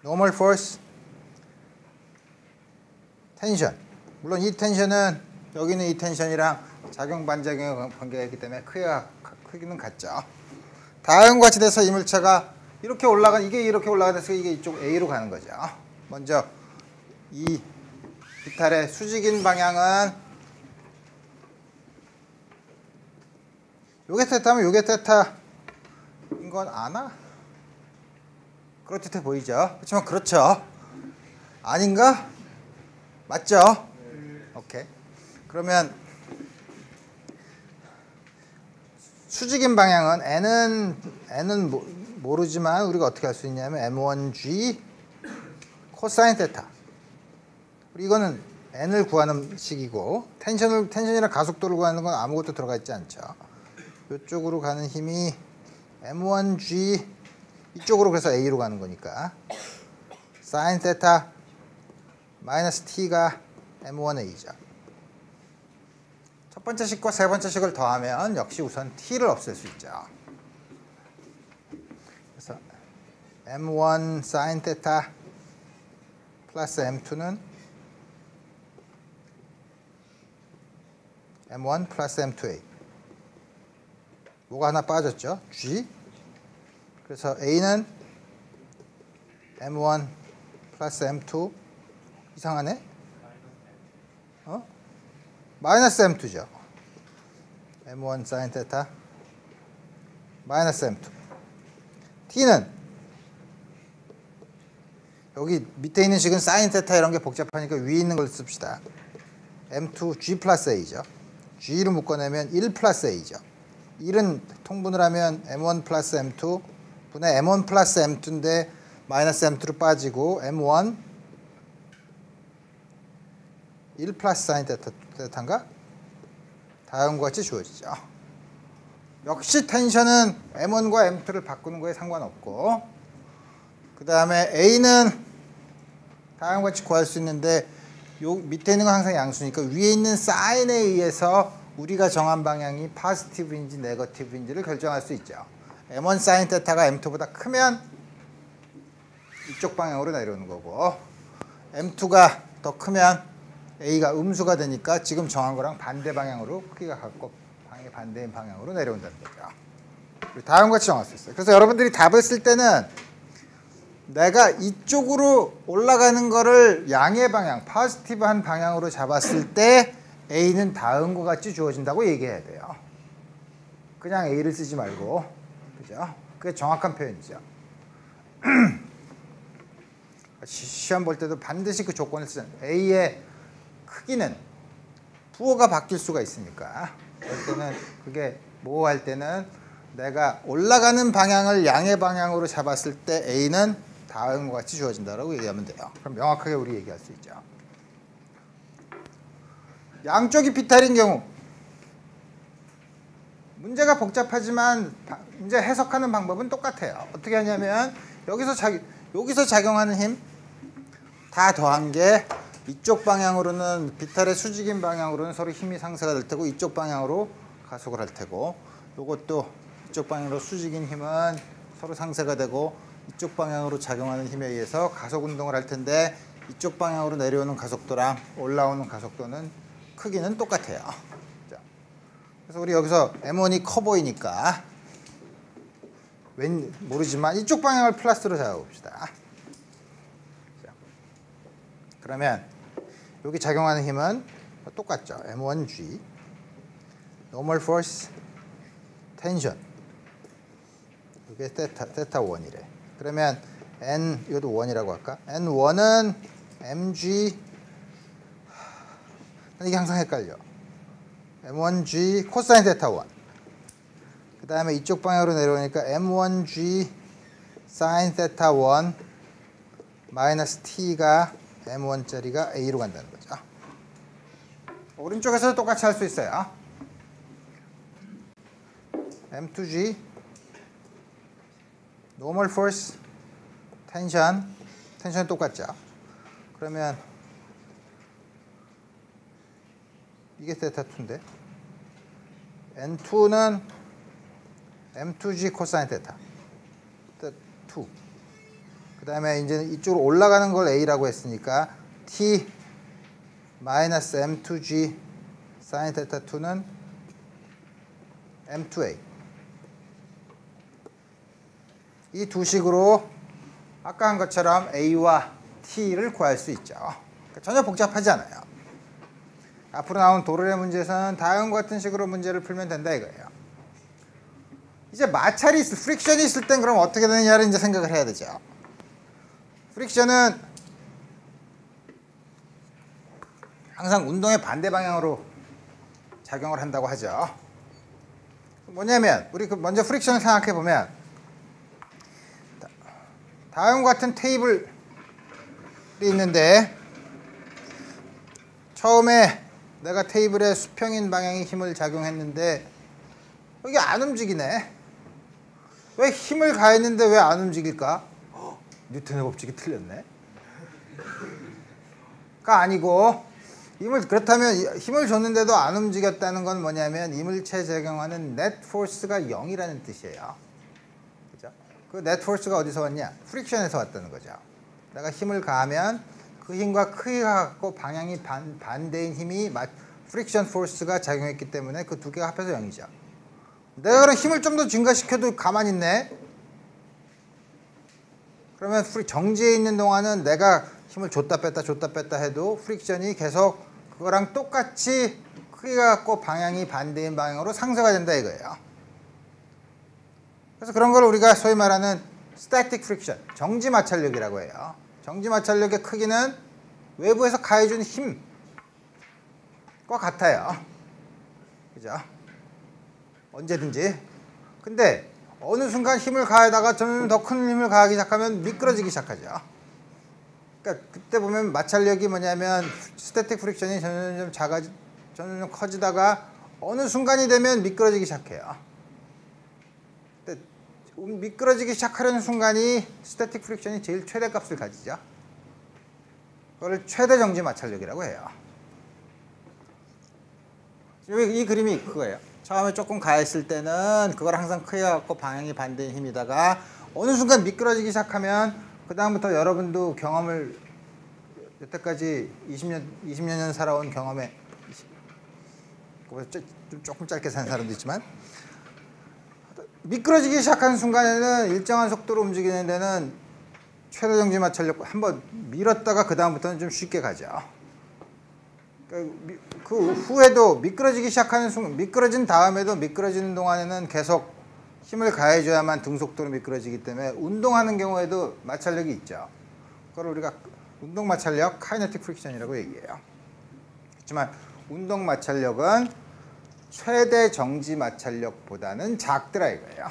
normal force, 텐션. 물론 이 텐션은 여기는 이 텐션이랑 작용 반작용의 관계가 있기 때문에 크기는 같죠. 다음과 같이 돼서 이 물체가 이렇게 이게 이렇게 올라가서 이게 이쪽 A로 가는 거죠. 먼저 이 비탈의 수직인 방향은 요게 테타면 요게 테타인 건 아나? 그렇듯해 보이죠? 그렇지만 그렇죠. 아닌가? 맞죠? 오케이. 그러면 수직인 방향은 n은 모르지만 우리가 어떻게 할 수 있냐면 m1g 코사인 테타. 이거는 n을 구하는 식이고 텐션이랑 가속도를 구하는 건 아무것도 들어가 있지 않죠. 이쪽으로 가는 힘이 m1g 이쪽으로 그래서 a로 가는 거니까 사인 테타 마이너스 t가 m1a죠. 첫 번째 식과 세 번째 식을 더하면 역시 우선 t를 없앨 수 있죠. 그래서 m1 sin 테타 플러스 m2는 m1 플러스 m2a. 뭐가 하나 빠졌죠? g. 그래서 a는 m1 플러스 m2 이상하네? 마이너스 m2죠. m1 sin 테타 마이너스 m2. t는 여기 밑에 있는 식은 sin 테타 이런 게 복잡하니까 위에 있는 걸 씁시다. m2 g 플러스 a죠. g를 묶어내면 1 플러스 a죠. 1은 통분을 하면 m1 플러스 m2 분의 m1 플러스 m2인데 마이너스 m2로 빠지고 m1 1 플러스 사인 테타인가? 다음과 같이 주어지죠. 역시 텐션은 m1과 m2를 바꾸는 거에 상관없고 그 다음에 a는 다음과 같이 구할 수 있는데 요 밑에 있는 건 항상 양수니까 위에 있는 사인에 의해서 우리가 정한 방향이 포지티브인지 네거티브인지를 결정할 수 있죠. m1 사인 테타가 m2보다 크면 이쪽 방향으로 내려오는 거고 m2가 더 크면 a가 음수가 되니까 지금 정한 거랑 반대 방향으로 크기가 같고 방향이 반대인 방향으로 내려온다는 거죠. 다음과 같이 정할 수 있어요. 그래서 여러분들이 답을 쓸 때는 내가 이쪽으로 올라가는 거를 양의 방향, 포지티브한 방향으로 잡았을 때 A는 다음과 같이 주어진다고 얘기해야 돼요. 그냥 A를 쓰지 말고, 그죠? 그게 정확한 표현이죠. 시험 볼 때도 반드시 그 조건을 쓰는 A의 크기는 부호가 바뀔 수가 있으니까 그럴 때는 그게 뭐 할 때는 내가 올라가는 방향을 양의 방향으로 잡았을 때 A는 다음과 같이 주어진다라고 얘기하면 돼요. 그럼 명확하게 우리 얘기할 수 있죠. 양쪽이 비탈인 경우 문제가 복잡하지만 문제 해석하는 방법은 똑같아요. 어떻게 하냐면 여기서 작용하는 힘 다 더한 게 이쪽 방향으로는 비탈의 수직인 방향으로는 서로 힘이 상쇄가 될 테고 이쪽 방향으로 가속을 할 테고 이것도 이쪽 방향으로 수직인 힘은 서로 상쇄가 되고 이쪽 방향으로 작용하는 힘에 의해서 가속 운동을 할 텐데 이쪽 방향으로 내려오는 가속도랑 올라오는 가속도는 크기는 똑같아요. 자, 그래서 우리 여기서 M1이 커 보이니까 모르지만 이쪽 방향을 플러스로 잡아봅시다. 자, 그러면 여기 작용하는 힘은 똑같죠. M1G normal force tension 이게 세타 1이래. 그러면 N 이것도 1이라고 할까? N1은 mg 이게 항상 헷갈려. M1G 코사인 세타 1. 그 다음에 이쪽 방향으로 내려오니까 M1G 사인 세타 1 마이너스 T가 M1짜리가 A로 간다는 거죠. 오른쪽에서도 똑같이 할 수 있어요. M2G normal force 텐션 똑같죠. 그러면 이게 세타 2인데 N2는 M2G 코사인 세타 2. 그 다음에 이제 이쪽으로 올라가는 걸 A라고 했으니까 T 마이너스 M2G 사인 세타 2는 M2A. 이 두 식으로 아까 한 것처럼 A와 T를 구할 수 있죠. 그러니까 전혀 복잡하지 않아요. 앞으로 나온 도르래 문제에서는 다음과 같은 식으로 문제를 풀면 된다 이거예요. 이제 마찰이 프릭션이 있을 땐 그럼 어떻게 되느냐를 이제 생각을 해야 되죠. 프릭션은 항상 운동의 반대 방향으로 작용을 한다고 하죠. 뭐냐면 우리 먼저 프릭션을 생각해 보면 다음과 같은 테이블이 있는데 처음에 내가 테이블에 수평인 방향의 힘을 작용했는데 여기 안 움직이네. 왜 힘을 가했는데 왜 안 움직일까? 뉴턴의 법칙이 틀렸네. 가 아니고 그렇다면 힘을 줬는데도 안 움직였다는 건 뭐냐면 이물체에 적용하는 net force가 0이라는 뜻이에요. 그죠? 그 net force가 어디서 왔냐? 프릭션에서 왔다는 거죠. 내가 힘을 가하면 그 힘과 크기가 같고 방향이 반대인 힘이 프릭션 포스가 작용했기 때문에 그 두 개가 합해서 0이죠. 내가 그럼 힘을 좀 더 증가시켜도 가만히 있네? 그러면 정지해 있는 동안은 내가 힘을 줬다 뺐다 해도 프릭션이 계속 그거랑 똑같이 크기가 같고 방향이 반대인 방향으로 상쇄가 된다 이거예요. 그래서 그런 걸 우리가 소위 말하는 static friction, 정지 마찰력이라고 해요. 정지 마찰력의 크기는 외부에서 가해준 힘과 같아요. 그죠? 언제든지. 근데 어느 순간 힘을 가하다가 점점 더 큰 힘을 가하기 시작하면 미끄러지기 시작하죠. 그러니까 그때 보면 마찰력이 뭐냐면 스태틱 프릭션이 점점 커지다가 어느 순간이 되면 미끄러지기 시작해요. 근데 미끄러지기 시작하려는 순간이 스태틱 프릭션이 제일 최대값을 가지죠. 그걸 최대 정지 마찰력이라고 해요. 이 그림이 그거예요. 처음에 조금 가했을 때는 그걸 항상 크게 갖고 방향이 반대인 힘이다가 어느 순간 미끄러지기 시작하면 그 다음부터 여러분도 경험을 여태까지 20년 년 살아온 경험에 조금 짧게 산 사람도 있지만 미끄러지기 시작하는 순간에는 일정한 속도로 움직이는 데는 최대 정지 마찰력 한번 밀었다가 그 다음부터는 좀 쉽게 가죠. 그 후에도 미끄러지기 시작하는 순간, 미끄러진 다음에도 미끄러지는 동안에는 계속 힘을 가해줘야만 등속도로 미끄러지기 때문에 운동하는 경우에도 마찰력이 있죠. 그걸 우리가 운동 마찰력, 카이네틱 프릭션이라고 얘기해요. 그렇지만 운동 마찰력은 최대 정지 마찰력보다는 작더라 이거예요.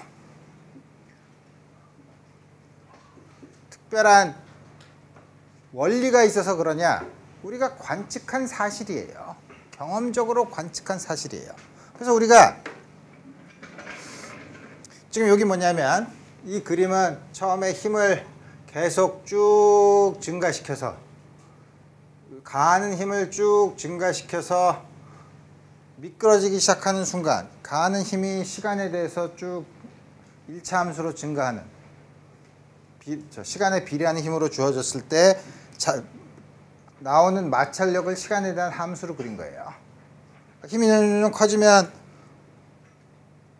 특별한 원리가 있어서 그러냐? 우리가 관측한 사실이에요. 경험적으로 관측한 사실이에요. 그래서 우리가 지금 여기 뭐냐면 이 그림은 처음에 힘을 계속 쭉 증가시켜서 가하는 힘을 쭉 증가시켜서 미끄러지기 시작하는 순간 가하는 힘이 시간에 대해서 쭉 1차 함수로 증가하는 시간에 비례하는 힘으로 주어졌을 때 나오는 마찰력을 시간에 대한 함수로 그린 거예요. 힘이 점점 커지면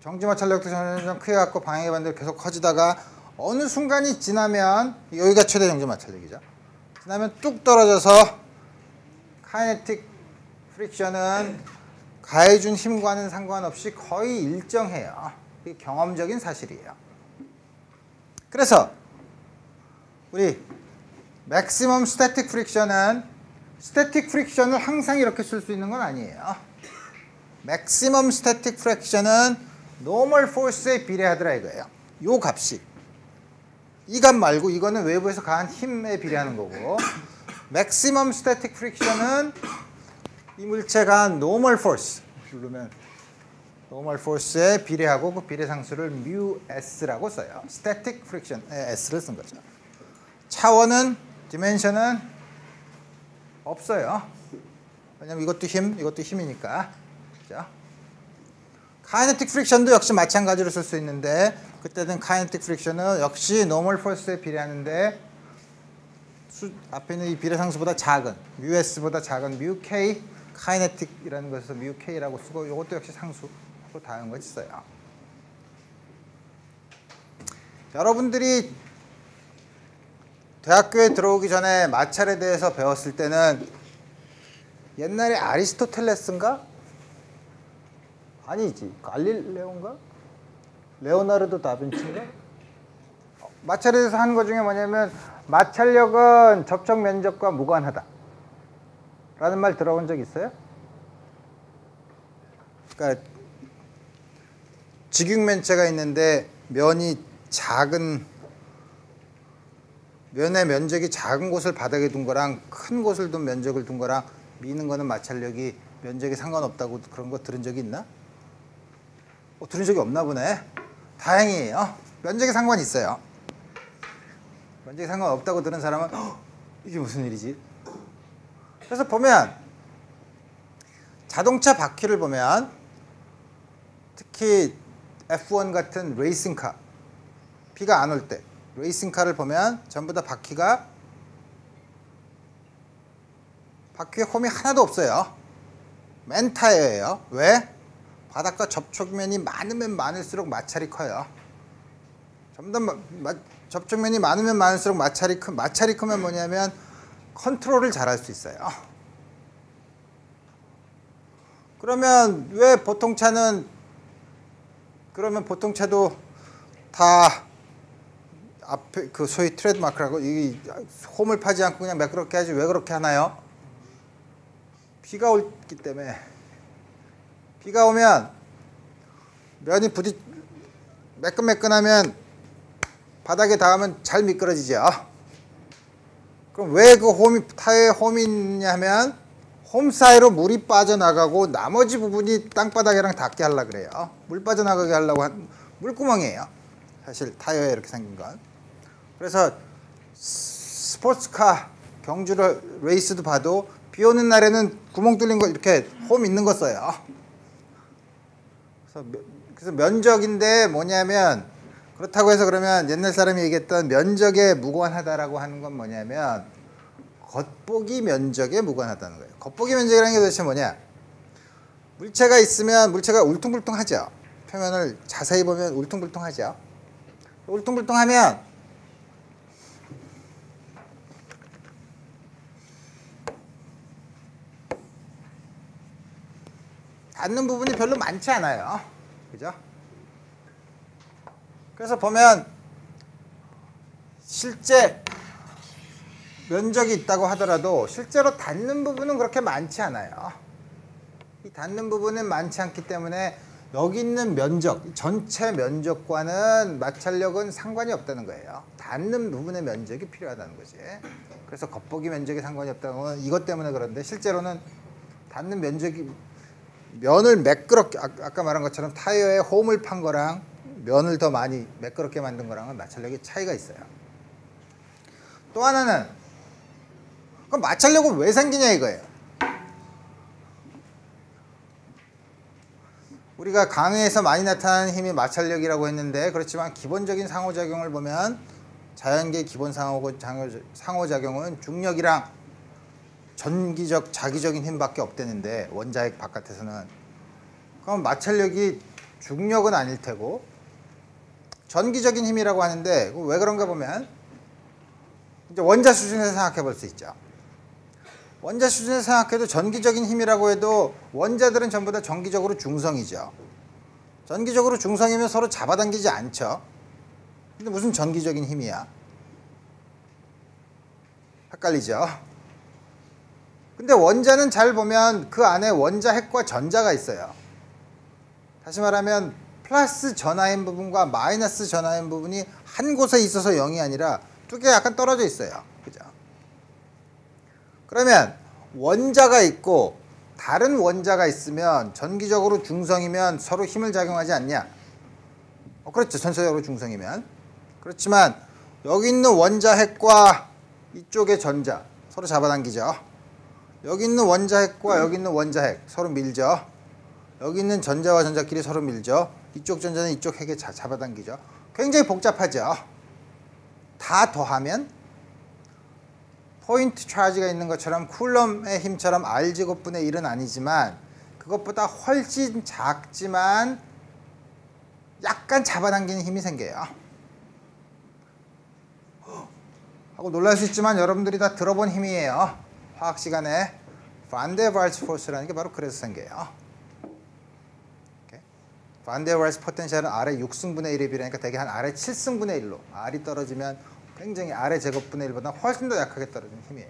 정지 마찰력도 점점 크게 갖고 방향의 반대로 계속 커지다가 어느 순간이 지나면 여기가 최대 정지 마찰력이죠. 지나면 뚝 떨어져서 카이네틱 프릭션은 가해준 힘과는 상관없이 거의 일정해요. 이게 경험적인 사실이에요. 그래서 우리 맥시멈 스태틱 프릭션은 스태틱 프릭션을 항상 이렇게 쓸 수 있는 건 아니에요. 맥시멈 스태틱 프릭션은 노멀 포스에 비례하더라 이거예요. 요 값이. 이 값 말고 이거는 외부에서 가한 힘에 비례하는 거고 맥시멈 스태틱 프릭션은 이 물체가 가한 노멀 포스 누르면 노멀 포스에 비례하고 그 비례 상수를 mu s라고 써요. 스태틱 프릭션에 s를 쓴 거죠. 차원은 디멘션은 없어요. 왜냐면 이것도 힘이니까. 그죠? 카이네틱 프릭션도 역시 마찬가지로 쓸 수 있는데 그때는 카이네틱 프릭션은 역시 노멀 포스에 비례하는데 앞에 있는 이 비례 상수보다 작은 mus보다 작은 μk 카이네틱이라는 것에서 μk라고 쓰고 이것도 역시 상수로 다른 것이 있어요. 여러분들이 대학교에 들어오기 전에 마찰에 대해서 배웠을 때는 옛날에 아리스토텔레스인가? 아니지. 갈릴레오인가? 레오나르도 다빈치인가? 마찰에 대해서 하는 것 중에 뭐냐면 마찰력은 접촉 면적과 무관하다 라는 말 들어본 적 있어요? 그러니까 직육면체가 있는데 면이 작은 면의 면적이 작은 곳을 바닥에 둔 거랑 큰 곳을 둔 면적을 둔 거랑 미는 거는 마찰력이 면적이 상관없다고 그런 거 들은 적이 있나? 들은 적이 없나 보네. 다행이에요. 면적이 상관이 있어요. 면적이 상관없다고 들은 사람은 이게 무슨 일이지? 그래서 보면 자동차 바퀴를 보면 특히 F1 같은 레이싱카 비가 안 올 때 레이싱카를 보면 전부 다 바퀴에 홈이 하나도 없어요. 맨 타이어예요. 왜? 바닥과 접촉면이 많으면 많을수록 마찰이 커요. 전부 다 접촉면이 많으면 많을수록 마찰이 크면 뭐냐면 컨트롤을 잘할 수 있어요. 그러면 왜 보통 차도 다 앞에 그 소위 트레드마크라고 이 홈을 파지 않고 그냥 매끄럽게 하지 왜 그렇게 하나요? 비가 오기 때문에. 비가 오면 면이 매끈매끈하면 바닥에 닿으면 잘 미끄러지죠. 그럼 왜 그 타이어에 홈이 있냐 하면 홈 사이로 물이 빠져나가고 나머지 부분이 땅바닥이랑 닿게 하려고 그래요. 물 빠져나가게 하려고 한 물구멍이에요. 사실 타이어에 이렇게 생긴 건. 그래서 스포츠카 경주를 레이스도 봐도 비 오는 날에는 구멍 뚫린 거 이렇게 홈 있는 거 써요. 그래서 면적인데 뭐냐면 그렇다고 해서 그러면 옛날 사람이 얘기했던 면적에 무관하다라고 하는 건 뭐냐면 겉보기 면적에 무관하다는 거예요. 겉보기 면적이라는 게 도대체 뭐냐? 물체가 있으면 물체가 울퉁불퉁하죠. 표면을 자세히 보면 울퉁불퉁하죠. 울퉁불퉁하면 닿는 부분이 별로 많지 않아요. 그죠? 그래서 보면 실제 면적이 있다고 하더라도 실제로 닿는 부분은 그렇게 많지 않아요. 이 닿는 부분은 많지 않기 때문에 여기 있는 면적, 전체 면적과는 마찰력은 상관이 없다는 거예요. 닿는 부분의 면적이 필요하다는 거지. 그래서 겉보기 면적이 상관이 없다는 건 이것 때문에 그런데 실제로는 닿는 면적이 면을 매끄럽게 아까 말한 것처럼 타이어에 홈을 판 거랑 면을 더 많이 매끄럽게 만든 거랑은 마찰력이 차이가 있어요. 또 하나는 그럼 마찰력은 왜 생기냐 이거예요. 우리가 강에서 많이 나타나는 힘이 마찰력이라고 했는데 그렇지만 기본적인 상호작용을 보면 자연계의 기본 상호작용은 중력이랑 전기적 자기적인 힘밖에 없다는데 원자핵 바깥에서는 그럼 마찰력이 중력은 아닐 테고 전기적인 힘이라고 하는데 왜 그런가 보면 이제 원자 수준에서 생각해 볼 수 있죠. 원자 수준에서 생각해도 전기적인 힘이라고 해도 원자들은 전부 다 전기적으로 중성이죠. 전기적으로 중성이면 서로 잡아당기지 않죠. 근데 무슨 전기적인 힘이야? 헷갈리죠? 근데 원자는 잘 보면 그 안에 원자핵과 전자가 있어요. 다시 말하면 플러스 전하인 부분과 마이너스 전하인 부분이 한 곳에 있어서 0이 아니라 두 개가 약간 떨어져 있어요. 그죠? 그러면 원자가 있고 다른 원자가 있으면 전기적으로 중성이면 서로 힘을 작용하지 않냐? 그렇죠. 전체적으로 중성이면. 그렇지만 여기 있는 원자핵과 이쪽의 전자 서로 잡아당기죠. 여기 있는 원자핵과 여기 있는 원자핵 서로 밀죠. 여기 있는 전자와 전자끼리 서로 밀죠. 이쪽 전자는 이쪽 핵에 잡아당기죠. 굉장히 복잡하죠. 다 더하면 포인트 차지가 있는 것처럼 쿨럼의 힘처럼 R제곱분의 1은 아니지만 그것보다 훨씬 작지만 약간 잡아당기는 힘이 생겨요. 하고 놀랄 수 있지만 여러분들이 다 들어본 힘이에요. 화학 시간에 반데르왈츠 포스라는 게 바로 그래서 생겨요. 반데르왈츠 포텐셜은 R의 6승분의 1에 비례하니까 대개 한 R의 7승분의 1로 R이 떨어지면 굉장히 R의 제곱분의 1보다 훨씬 더 약하게 떨어지는 힘이에요.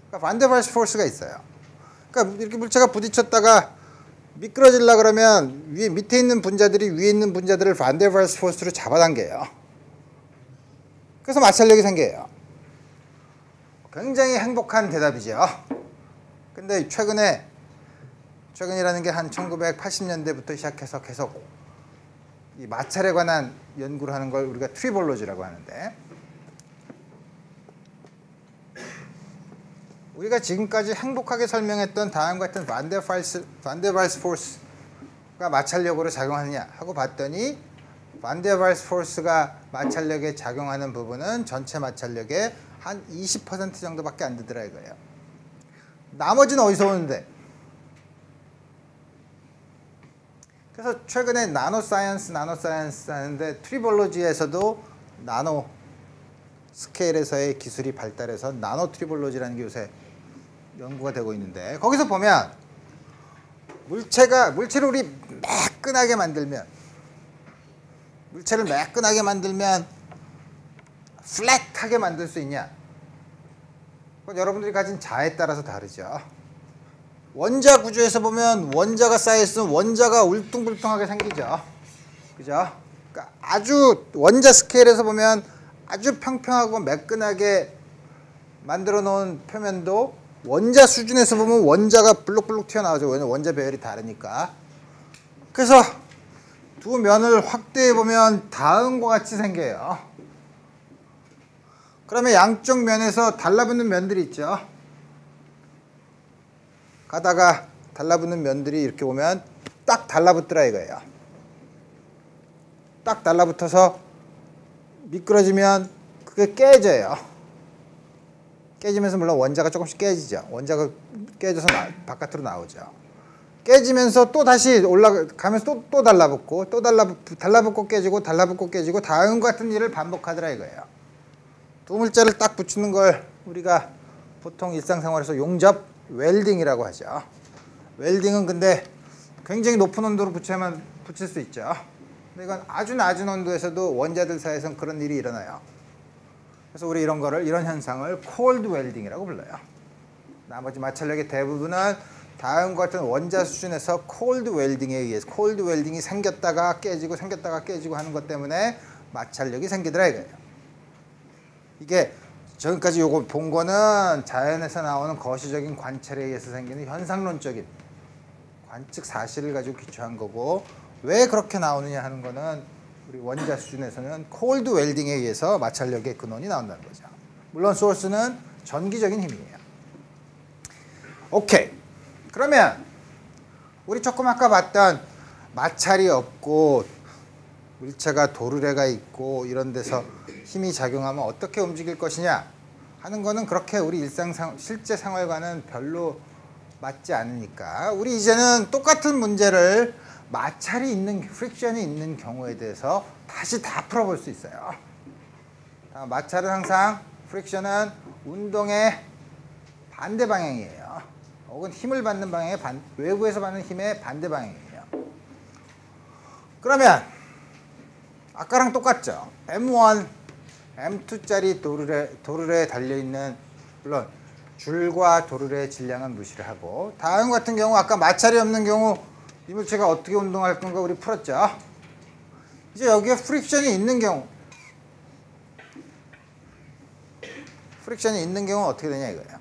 그러니까 반데르왈츠 포스가 있어요. 그러니까 이렇게 물체가 부딪혔다가 미끄러지려 그러면 밑에 있는 분자들이 위에 있는 분자들을 반데르왈츠 포스로 잡아당겨요. 그래서 마찰력이 생겨요. 굉장히 행복한 대답이죠. 근데 최근이라는 게 한 1980년대부터 시작해서 계속 이 마찰에 관한 연구를 하는 걸 우리가 트리볼로지라고 하는데 우리가 지금까지 행복하게 설명했던 다음과 같은 반데르왈츠 포스가 마찰력으로 작용하느냐 하고 봤더니 반데르왈츠 포스가 마찰력에 작용하는 부분은 전체 마찰력의 한 20% 정도밖에 안 되더라 이거예요. 나머지는 어디서 오는데? 그래서 최근에 나노사이언스 하는데 트리볼로지에서도 나노 스케일에서의 기술이 발달해서 나노 트리볼로지라는 게 요새 연구가 되고 있는데 거기서 보면 물체를 우리 매끈하게 만들면 플랫하게 만들 수 있냐? 그건 여러분들이 가진 자에 따라서 다르죠. 원자 구조에서 보면 원자가 쌓여있으면 원자가 울퉁불퉁하게 생기죠. 그죠? 그러니까 아주 원자 스케일에서 보면 아주 평평하고 매끈하게 만들어 놓은 표면도 원자 수준에서 보면 원자가 블록블록 튀어나오죠. 왜냐면 원자 배열이 다르니까. 그래서 두 면을 확대해 보면 다음과 같이 생겨요. 그러면 양쪽 면에서 달라붙는 면들이 있죠. 가다가 달라붙는 면들이 이렇게 보면 딱 달라붙더라 이거예요. 딱 달라붙어서 미끄러지면 그게 깨져요. 깨지면서 물론 원자가 조금씩 깨지죠. 원자가 깨져서 바깥으로 나오죠. 깨지면서 또 다시 올라가면서 또 달라붙고 또 달라붙고 깨지고 달라붙고 깨지고 다음과 같은 일을 반복하더라 이거예요. 두 물자를 딱 붙이는 걸 우리가 보통 일상생활에서 용접 웰딩이라고 하죠. 웰딩은 근데 굉장히 높은 온도로 붙일 수 있죠. 근데 이건 아주 낮은 온도에서도 원자들 사이에서는 그런 일이 일어나요. 그래서 우리 이런 현상을 콜드 웰딩이라고 불러요. 나머지 마찰력의 대부분은 다음과 같은 원자 수준에서 콜드 웰딩에 의해서 콜드 웰딩이 생겼다가 깨지고 하는 것 때문에 마찰력이 생기더라 이거예요. 이게 지금까지 요거 본 거는 자연에서 나오는 거시적인 관찰에 의해서 생기는 현상론적인 관측 사실을 가지고 기초한 거고, 왜 그렇게 나오느냐 하는 거는 우리 원자 수준에서는 콜드 웰딩에 의해서 마찰력의 근원이 나온다는 거죠. 물론 소스는 전기적인 힘이에요. 오케이. 그러면 우리 조금 아까 봤던 마찰이 없고 물체가 도르래가 있고 이런 데서 힘이 작용하면 어떻게 움직일 것이냐 하는 거는 그렇게 우리 실제 생활과는 별로 맞지 않으니까 우리 이제는 똑같은 문제를 마찰이 있는, 프릭션이 있는 경우에 대해서 다시 다 풀어볼 수 있어요. 마찰은 항상, 프릭션은 운동의 반대 방향이에요. 혹은 힘을 받는 방향의 외부에서 받는 힘의 반대 방향이에요. 그러면 아까랑 똑같죠. M1, M2짜리 도르래에 달려있는, 물론 줄과 도르래의 질량은 무시를 하고, 다음 같은 경우 아까 마찰이 없는 경우 이 물체가 어떻게 운동할 건가 우리 풀었죠. 이제 여기에 프릭션이 있는 경우, 어떻게 되냐 이거예요.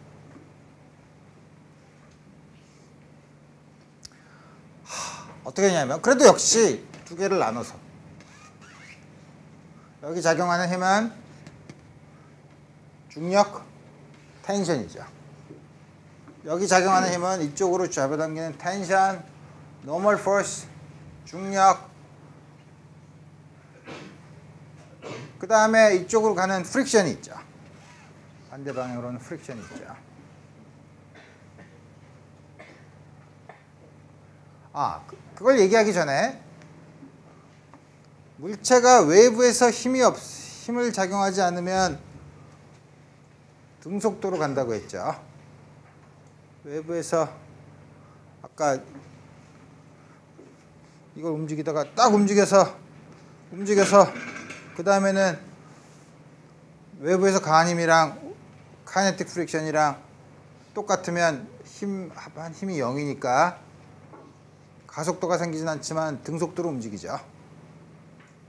어떻게 되냐면, 그래도 역시 두 개를 나눠서 여기 작용하는 힘은 중력, 텐션이죠. 여기 작용하는 힘은 이쪽으로 잡아당기는 텐션, normal force, 중력, 그 다음에 이쪽으로 가는 프릭션이 있죠. 반대 방향으로는 프릭션이 있죠. 그걸 얘기하기 전에 물체가 외부에서 힘을 작용하지 않으면 등속도로 간다고 했죠. 외부에서 아까 이걸 움직이다가 딱 움직여서 그 다음에는 외부에서 가한 힘이랑 카이네틱 프릭션이랑 똑같으면 힘이 0이니까 가속도가 생기진 않지만 등속도로 움직이죠.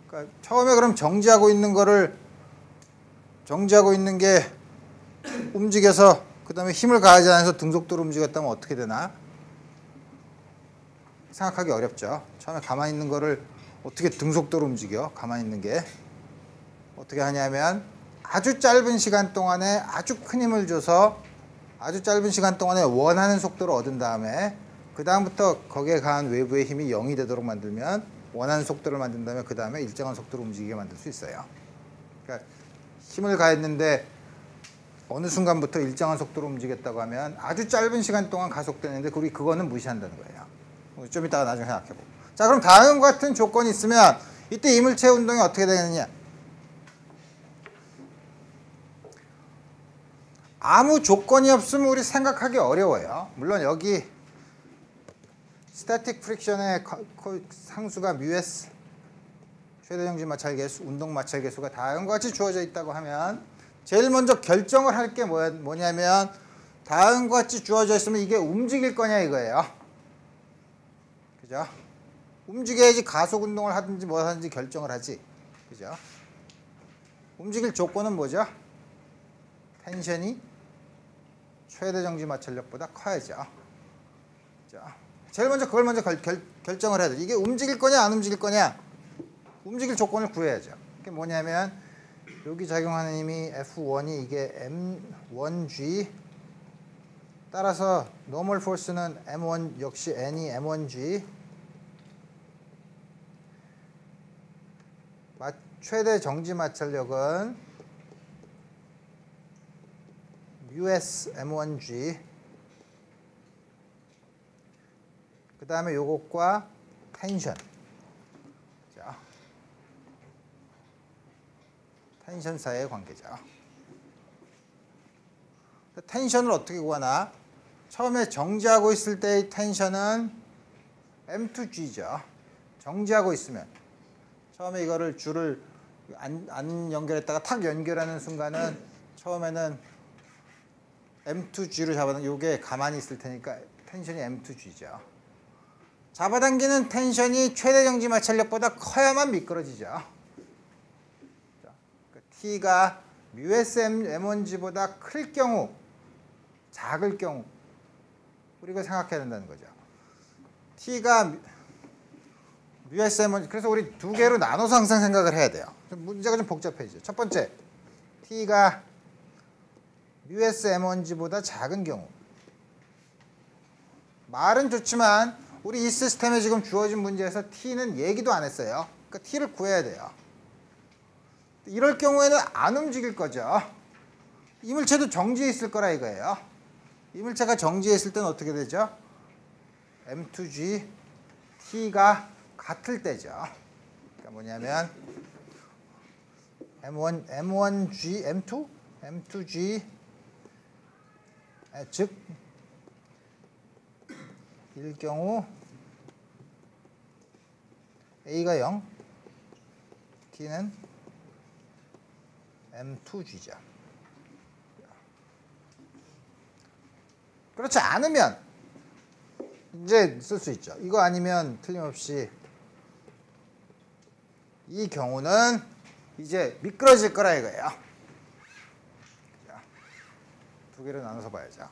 그러니까 처음에 그럼 정지하고 있는 게 움직여서 그 다음에 힘을 가하지 않아서 등속도로 움직였다면 어떻게 되나? 생각하기 어렵죠. 처음에 가만히 있는 거를 어떻게 등속도로 움직여? 가만히 있는 게 어떻게 하냐면 아주 짧은 시간 동안에 아주 큰 힘을 줘서 아주 짧은 시간 동안에 원하는 속도를 얻은 다음에 그 다음부터 거기에 가한 외부의 힘이 0이 되도록 만들면 원하는 속도를 만든 다음에 그 다음에 일정한 속도로 움직이게 만들 수 있어요. 그러니까 힘을 가했는데 어느 순간부터 일정한 속도로 움직였다고 하면 아주 짧은 시간 동안 가속되는데 우리 그거는 무시한다는 거예요. 좀 이따가 나중에 생각해보고. 자, 그럼 다음과 같은 조건이 있으면 이때 이물체 운동이 어떻게 되느냐? 아무 조건이 없으면 우리 생각하기 어려워요. 물론 여기 스태틱 프릭션의 상수가 µs, 최대 정지 마찰 계수, 운동 마찰 계수가 다음과 같이 주어져 있다고 하면 제일 먼저 결정을 할 게 뭐냐면 다음과 같이 주어져 있으면 이게 움직일 거냐 이거예요. 그죠? 움직여야지 가속 운동을 하든지 뭐 하든지 결정을 하지. 그죠? 움직일 조건은 뭐죠? 텐션이 최대 정지 마찰력보다 커야죠. 자, 제일 먼저 그걸 먼저 결정을 해야 돼. 이게 움직일 거냐 안 움직일 거냐? 움직일 조건을 구해야죠. 그게 뭐냐면 여기 작용하는 힘이 F1이 이게 M1G, 따라서 normal force는 M1 역시 N이 M1G, 최대 정지 마찰력은 US M1G, 그 다음에 요것과 텐션. 자, 텐션 사이의 관계죠. 텐션을 어떻게 구하나? 처음에 정지하고 있을 때의 텐션은 M2G죠. 정지하고 있으면 처음에 이거를 줄을 안 연결했다가 탁 연결하는 순간은 처음에는 M2G로 잡아당기는 요게 가만히 있을 테니까 텐션이 M2G죠. 잡아당기는 텐션이 최대 정지 마찰력보다 커야만 미끄러지죠. T가 μsm M1G보다 클 경우, 작을 경우 우리가 생각해야 된다는 거죠. T가 μsm, 그래서 우리 두 개로 나눠서 항상 생각을 해야 돼요. 문제가 좀 복잡해지죠. 첫 번째, T가 μsm1G보다 작은 경우. 말은 좋지만 우리 이 시스템에 지금 주어진 문제에서 T는 얘기도 안 했어요. 그러니까 T를 구해야 돼요. 이럴 경우에는 안 움직일 거죠. 이물체도 정지해 있을 거라 이거예요. 이물체가 정지해 있을 때는 어떻게 되죠? M2G, T가 같을 때죠. 그러니까 뭐냐면 M1G, M2G 즉 일 경우 A가 0, T는 M2G죠. 그렇지 않으면 이제 쓸 수 있죠. 이거 아니면 틀림없이 이 경우는 이제 미끄러질 거라 이거예요. 자, 두 개로 나눠서 봐야죠.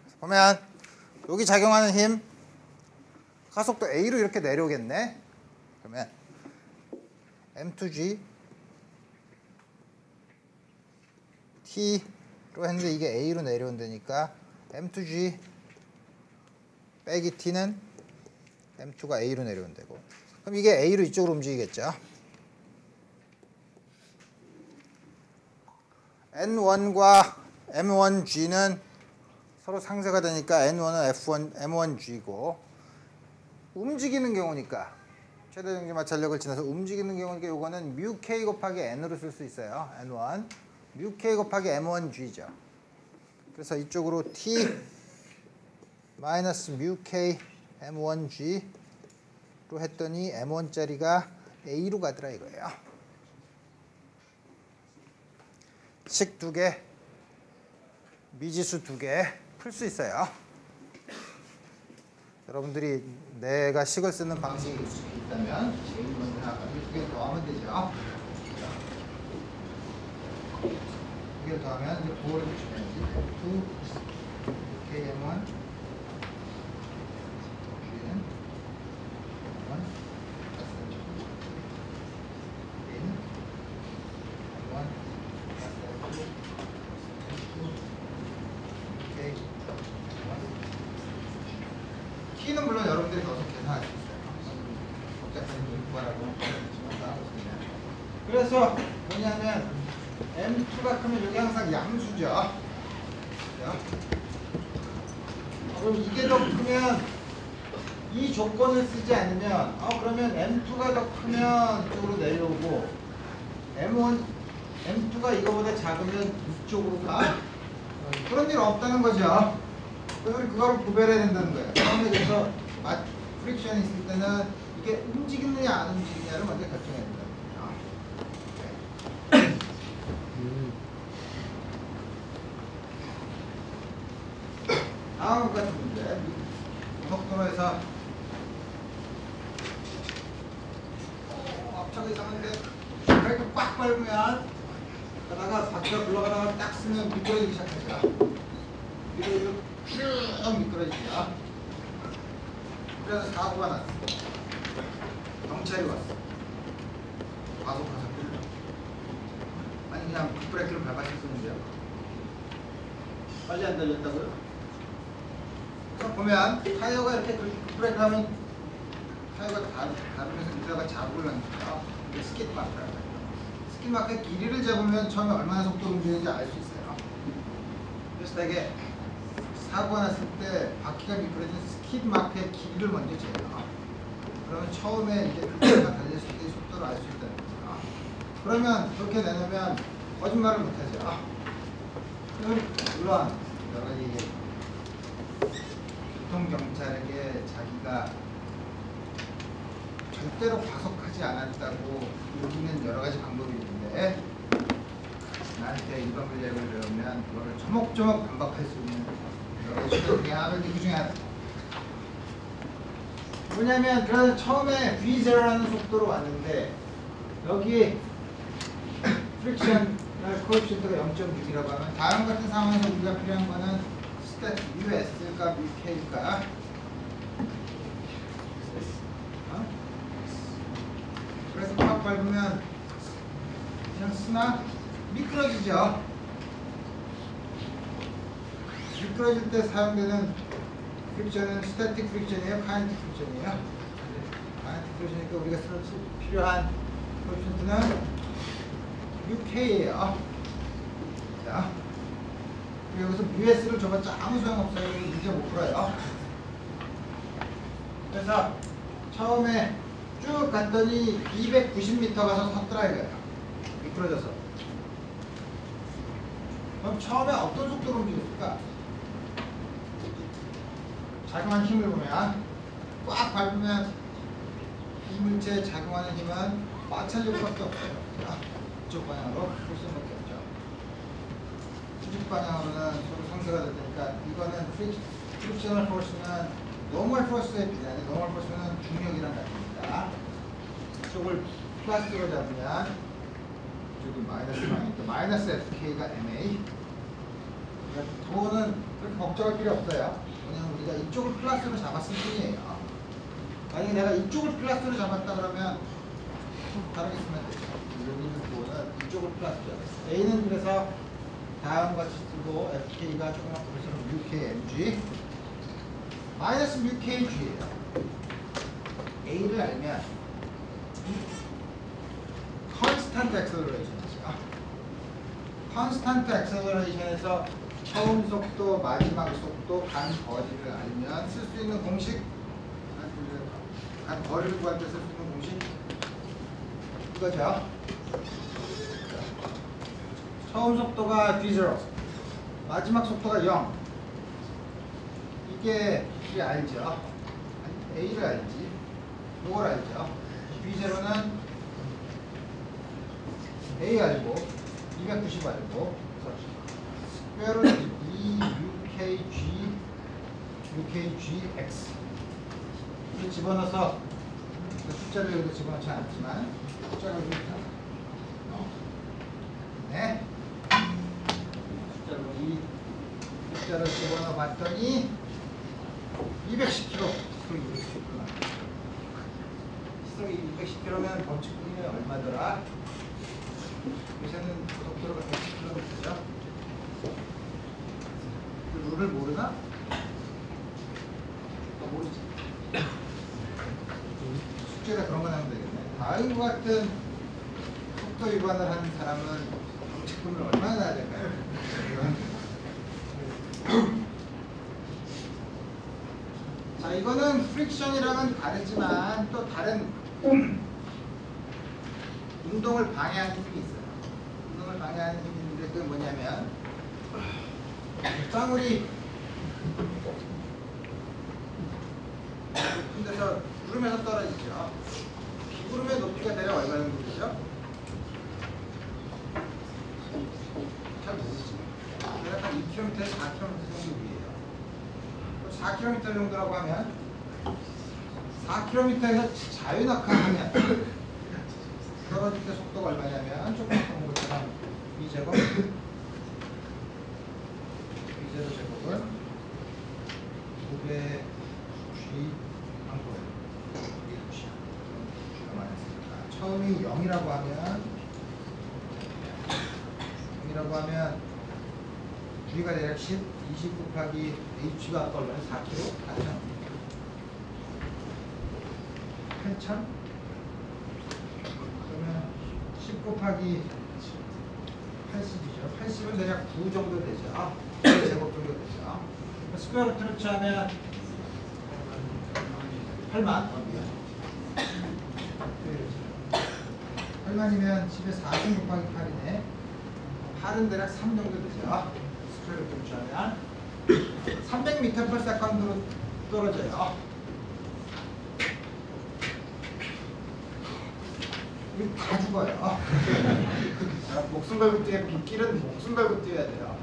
그래서 보면 여기 작용하는 힘 가속도 A로 이렇게 내려오겠네. 그러면 M2G T로 했는데 이게 A로 내려온다니까 M2G 빼기 T는 M2가 A로 내려온다고. 그럼 이게 A로 이쪽으로 움직이겠죠. N1과 M1G는 서로 상쇄가 되니까 N1은 F1, M1G고 움직이는 경우니까 최대 정지 마찰력을 지나서 움직이는 경우니까 요거는 μk 곱하기 N으로 쓸 수 있어요. N1 μk 곱하기 M1G죠. 그래서 이쪽으로 T 마이너스 μk M1G로 했더니 M1짜리가 A로 가더라 이거예요. 식 2개, 미지수 2개 풀 수 있어요. 여러분들이 내가 식을 쓰는 방식이 있다면 제일 먼저 생각하면 2개를 더하면 되죠. 2개를 더하면 이제 9를 붙여야지. 2 KM1 G는 M1 A는 M1 T는 물론 여러분들이 넣어서 계산할 수 있어요. 복잡한 인구라고 그래서 뭐냐면 M2가 크면 여기 항상 양수죠. 그럼 이게 더 크면 이 조건을 쓰지 않으면 그러면 M2가 더 크면 이쪽으로 내려오고 M2가 이거보다 작으면 이쪽으로 가? 그런 일 없다는 거죠. 그래서 우리 그거를 구별해야 된다는 거예요. 처음에 그래서 프릭션이 있을 때는 이게 움직이느냐 안 움직이느냐를 먼저 결정해야 된다는 거죠. 다음 같은 문제. 고속도로에서 앞차가 이상한데 브레이크 꽉 밟으면 가다가 바퀴가 굴러가다가 딱 쓰면 미끄러지기 시작하죠. 쭉 미끄러지죠. 그래서 사고가 났어. 경찰이 왔어. 과속하서 끌려. 아니 그냥 급브레이크를 밟았었는데요. 빨리 안 달렸다고요? 그래서 보면 타이어가 이렇게 급브레이크를 하면 타이어가 닿으면서 밑에다가 자국을 남기죠. 이게 스킷 마크라고 해요. 스킷 마크의 길이를 재보면 처음에 얼마나 속도로 움직이는지 알 수 있어요. 그래서 되게 사고가 났을 때 바퀴가 미끄러진 스킷 마크의 길이를 먼저 재요. 그러면 처음에 이제 급브레이크가 달렸을 때 속도를 알 수 있다는 거죠. 그러면 그렇게 내놓으면 거짓말을 못하죠. 물론 여러 가지 교통경찰에게 자기가 절대로 과속하지 않았다고 여기는 여러 가지 방법이 있는데 나한테 일반 물리학을 배우면 그거를 조목조목 반박할 수 있는 여러 가지 수단 중에 하나가 그 중에 하나. 뭐냐면 그래서 처음에 V0라는 속도로 왔는데 여기 프릭션 코에피션트가 0.6이라고 하면 다음 같은 상황에서 우리가 필요한 거는 스탯 US가 UK가 그래서 꽉 밟으면 그냥 쓰나 미끄러지죠. 미끄러질 때 사용되는 프릭션은 스태틱 프릭션이에요? 카이네틱 프릭션이에요? 카이네틱 프릭션이니까 우리가 필요한 코에피션트는 UK예요. 자, 그리고 여기서 US를 줘봤자 아무 소용없어요. 문제 못 풀어요. 그래서 처음에 쭉 갔더니 290m 가서 섰더라 이거예요. 미끄러져서. 그럼 처음에 어떤 속도로 움직였을까? 작용한 힘을 보면 꽉 밟으면 이 물체에 작용하는 힘은 마찰력밖에 없어요. 자, 이쪽 방향으로 풀수밖에 없죠. 수직 방향으로는 서로 상쇄가 될 테니까 이거는 프릭셔널 포스는 노멀 포스에 비례하는 노멀 포스는 중력이랑 같습니다. 이쪽을 플러스로 잡으면 이쪽이 마이너스 방향이니까 마이너스 FK가 MA. 그러니까 도는 그렇게 걱정할 필요 없어요. 왜냐면 우리가 이쪽을 플러스로 잡았을 뿐이에요. 만약에 내가 이쪽을 플러스로 잡았다 그러면 다르게 쓰면 되죠. 여기 있는 도는 이쪽을 플러스로 잡았어요. A는 그래서 다음 같이 쓰고 FK가 조금만 볼수록 UKMG 마이너스 UKG예요. A를 알면 컨스탄트 액셀러레이션이죠. 컨스탄트 액셀러레이션에서 처음 속도, 마지막 속도, 간 거리를 알면 쓸 수 있는 공식 간 거리를 구할 때 쓸 수 있는 공식 이거죠. 처음 속도가 V0 마지막 속도가 0 이게 알죠. A를 알지. 이걸 알죠. V0는 A 알고 290 알고 스퀘어는 UKGX 이렇게 집어넣어서 숫자를 여기다 집어넣지 않았지만 숫자가 여기 있다. 네. 숫자를 집어넣어 봤더니 210km 시속이 210km면 법칙분이 얼마더라? 요새는 고속도로가 110km죠. 그 룰을 모르나? 모르지. 숙제가 그런 거 나오면 되겠네. 다음과 같은 속도 위반을 하는 사람은 법칙분을 얼마나 내야 될까요? 자, 이거는 프릭션이랑은 다르지만 또 다른 운동을 방해하는 힘이 있어요. 운동을 방해하는 힘이 있는데 그게 뭐냐면 쌍울이 높은 데서 구름에서 떨어지죠. 비구름의 높이가 대략 얼마 정도 되죠? 잘 모르지. 대략 한 2km에서 4km 정도 위에요. 4km 정도라고 하면 4km에서 자유낙하하면 떨어질 때 속도가 얼마냐면 조금 본 것처럼 B제곱 B제곱 제곱은 5배 G 항고예요. G가 많았으니까 처음이 0이라고 하면 G가 대략 10, 20 곱하기 H가 아까 얼마나 4kg? 8,000? 그러면 10 곱하기 80이죠. 80은 대략 9 정도 되죠. 9 제곱 정도 되죠. 스퀘어 루트를 하면 8만. 8만이면 10에 40 곱하기 8이네. 8은 대략 3 정도 되죠. 스퀘어 루트를 하면 300m/s로 떨어져요. 우리 다 죽어요. 목숨 걸고 뛰어 빗길은 목숨 걸고 뛰어야 돼요.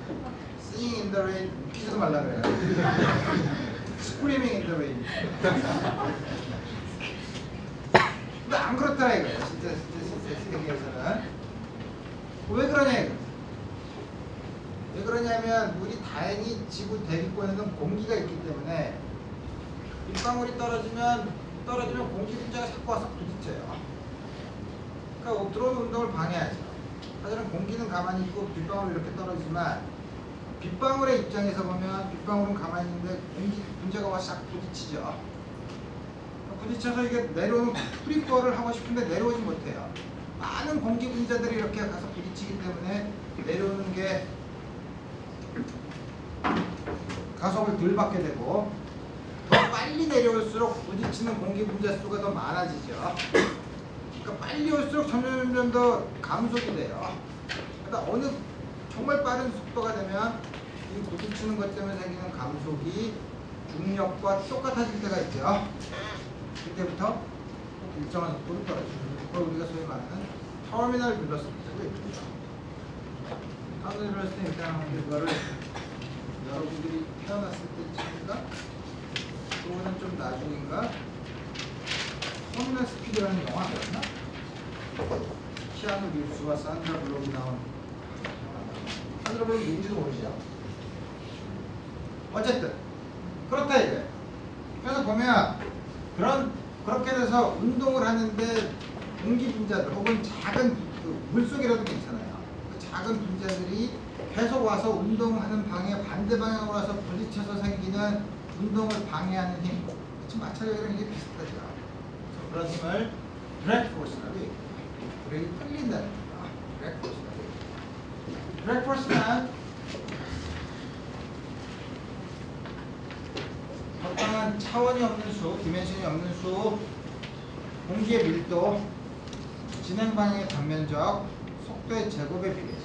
Singing in the rain 웃기지도 말라 그래요. Screaming in the rain. 근데 안 그렇더라 이거예요. 진짜 세계에서는 왜 그러냐 이거. 왜 그러냐면 우리 다행히 지구 대기권에는 공기가 있기 때문에 빗방울이 떨어지면 공기 분자가 자꾸 와서 부딪혀요. 그러니까 들어오는 운동을 방해하죠. 하지만 공기는 가만히 있고 빗방울이 이렇게 떨어지지만 빗방울의 입장에서 보면 빗방울은 가만히 있는데 공기 분자가 와서 자꾸 부딪히죠. 부딪혀서 이게 내려오는 프리퍼를 하고 싶은데 내려오지 못해요. 많은 공기 분자들이 이렇게 가서 부딪히기 때문에 내려오는 게 가속을 덜 받게 되고 더 빨리 내려올수록 부딪히는 공기 분자 수가 더 많아지죠. 그러니까 빨리 올수록 점점 더 감속이 돼요. 그러니까 어느 정말 빠른 속도가 되면 이 부딪히는 것 때문에 생기는 감속이 중력과 똑같아질 때가 있죠. 그때부터 일정한 속도로 떨어지죠. 그걸 우리가 소위 말하는 터미널 벨로시티라고 얘기합니다. 터미널 벨로시티 일단 이거를 여러분들이 태어났을 때쯤인가? 또는 좀 나중인가? 터미널 스피드라는 영화 봤나? 키아누 리브스와 산드라 블록이 나온 산드라 블록이 누군지도 모르시죠? 어쨌든 그렇다 이거예요. 그래서 보면 그렇게 돼서 운동을 하는데 공기 분자들 혹은 작은 물속이라도 괜찮아요. 그 작은 분자들이 계속 와서 운동하는 반대 방향으로 와서 부딪혀서 생기는 운동을 방해하는 힘. 지금 마찰력이랑 이게 비슷하죠. 그런 힘을 드래그 포스라고 얘기해요. 브레이크 풀린다는 거죠. 드래그 포스라고 얘기해요. 드래그 포스는 적당한 차원이 없는 수, 디멘션이 없는 수, 공기의 밀도, 진행 방향의 단면적, 속도의 제곱에 비례해서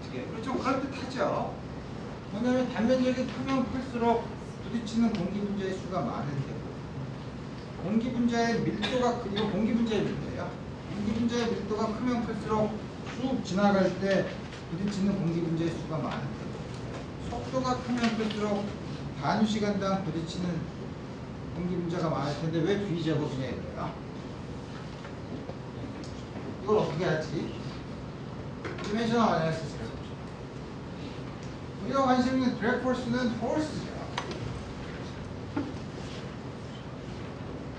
어떻게? 그렇죠. 그럴 듯하죠. 뭐냐면 단면적이 크면 클수록 부딪히는 공기 분자의 수가 많은 테고 공기 분자의 밀도가 이거 공기 분자의 밀도예요. 공기 분자의 밀도가 크면 클수록 쑥 지나갈 때 부딪히는 공기 분자의 수가 많은 테고 속도가 크면 클수록 단위시간당 부딪히는 공기 분자가 많을 텐데 왜 V제곱이냐 이거예요. 이걸 어떻게 하지? 디멘셔널 어널리시스를 우리가 관심 있는 드래그 포스는 포스죠.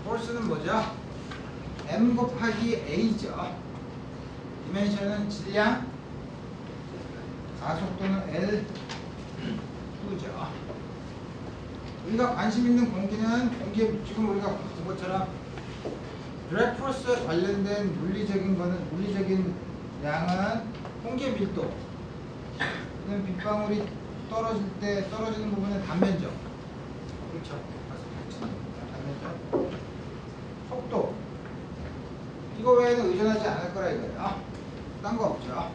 포스는 뭐죠? M 곱하기 A죠. 디멘션은 질량, 가속도는 L2죠. 우리가 관심 있는 공기는 지금 우리가 본 것처럼 드래그 포스에 관련된 물리적인 양은 공기의 밀도, 그다음 빗방울이 떨어지는 부분은 단면적, 그렇죠? 단면적, 속도. 이거 외에는 의존하지 않을 거라 이거예요. 딴 거 없죠.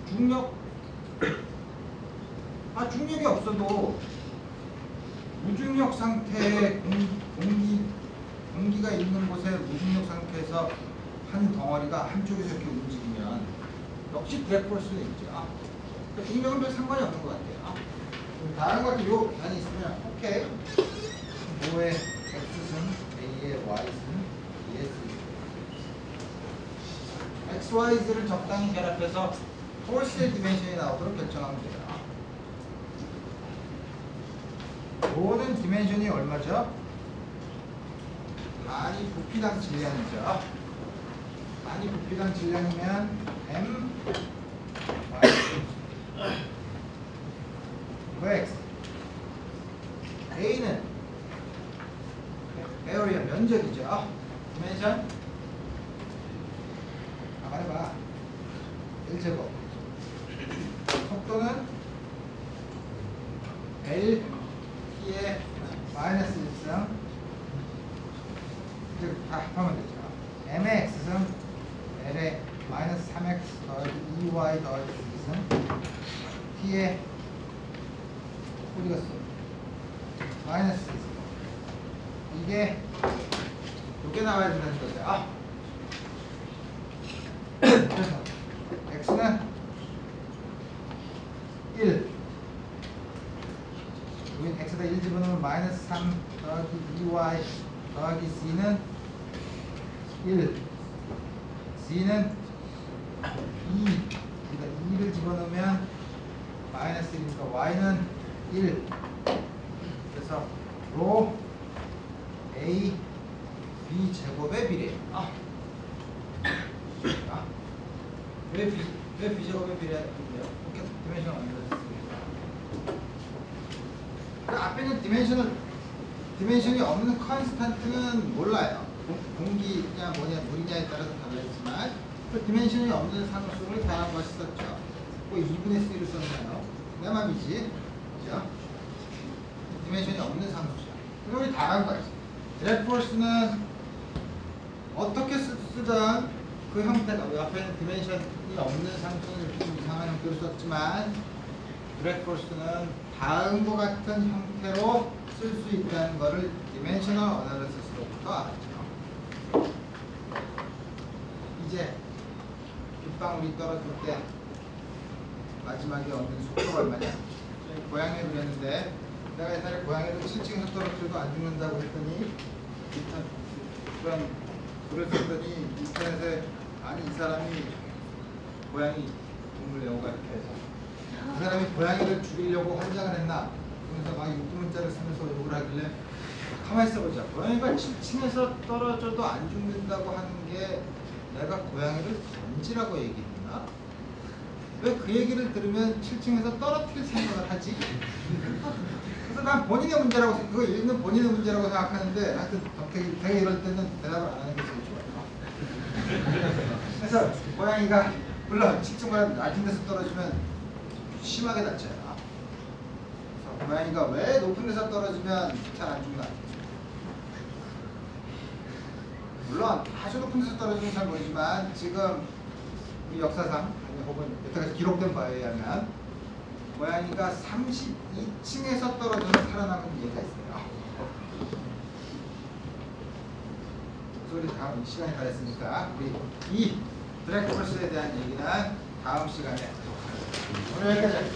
중력. 중력이 없어도 무중력 상태의 공기가 있는 곳에 무중력 상태에서 한 덩어리가 한쪽에서 이렇게 움직이면 역시 드래그 포스는 있죠. 그러니까 중력은 별 상관이 없는 것 같아요. 다른 것도 요 안에 있으면 오케이. 뭐의 X승, A의 Y승, ES XY, Z를 적당히 결합해서 포스의 디멘션이 나오도록 결정하면 돼요. O는 디멘션이 얼마죠? 단위 부피당 질량이죠. 단위 부피당 질량이면 M X A는 에어리어 면적이죠. 디멘션 말해봐 1제곱. 속도는 L T의 마이너스 1승 이제 다 합하면 되죠. M의 X승 L의 마이너스 3X 더하기 2Y 더하기 2승 T의 어디 갔어? 마이너스 2승 이게 이게 나와야 된다는 거죠. 그래서 x는 1. 여기 x에다 1 집어넣으면 마이너스 3 더하기 2y 더하기 c는 1. c는 2. 여기다 2를 집어넣으면 마이너스 1이니까 y는 1. 그래서 로 a b 제곱의 비례예요. 왜 비제곱의 비례예요? 이렇게 디멘션을 만들었습니다. 그 앞에 있는 디멘션이 없는 컨스탄트는 몰라요. 공기냐 뭐냐 물이냐에 따라서 달라지지만 그 디멘션이 없는 상수를 다양한 것이 썼죠. 뭐 2분의 3를 썼나요? 내 맘이지. 그죠? 디멘션이 없는 상수죠. 그리고 우리 다양한 거 있어요. 드래그 포스는 어떻게 쓰든 그 형태가 앞에 있는 디멘션이 없는 상수는 좀 이상한 형태로 썼지만 드래그 포스는 다음과 같은 형태로 쓸 수 있다는 것을 디멘셔널 어널리시스로부터 알았죠. 이제 빗방울이 떨어질 때 마지막에 얻는 속도가 얼마냐? 고양이를 그렸는데 내가 옛날에 고양이를 7층에서 떨어뜨려도 안 죽는다고 했더니 그런 글을 썼더니 인터넷에 아니 이 사람이 고양이 동물 내용가 이렇게 해서 그 사람이 고양이를 죽이려고 환장을 했나? 그래서 막 육두문자를 쓰면서 욕을 하길래 가만히 있어보자. 고양이가 7층에서 떨어져도 안 죽는다고 하는 게 내가 고양이를 던지라고 얘기했나? 왜 그 얘기를 들으면 7층에서 떨어뜨릴 생각을 하지? 그래서 난 본인의 문제라고 그거 읽는 본인의 문제라고 생각하는데 하여튼 되게 이럴 때는 대답을 안 하는 게 제일 좋아요. 그래서 고양이가 물론 7층보다 낮은 데서 떨어지면 심하게 다쳐요. 그래서 고양이가 왜 높은 데서 떨어지면 잘 안 죽나? 물론 아주 높은 데서 떨어지면 잘 모르지만 지금 이 역사상 혹은 여태까지 기록된 바에 의하면 고양이가 32층에서 떨어져서 살아남은 예가 있어요. 소리 다음 시간이 다 됐으니까 우리 이 드래그 포스에 대한 얘기는 다음 시간에 오늘 여기까지.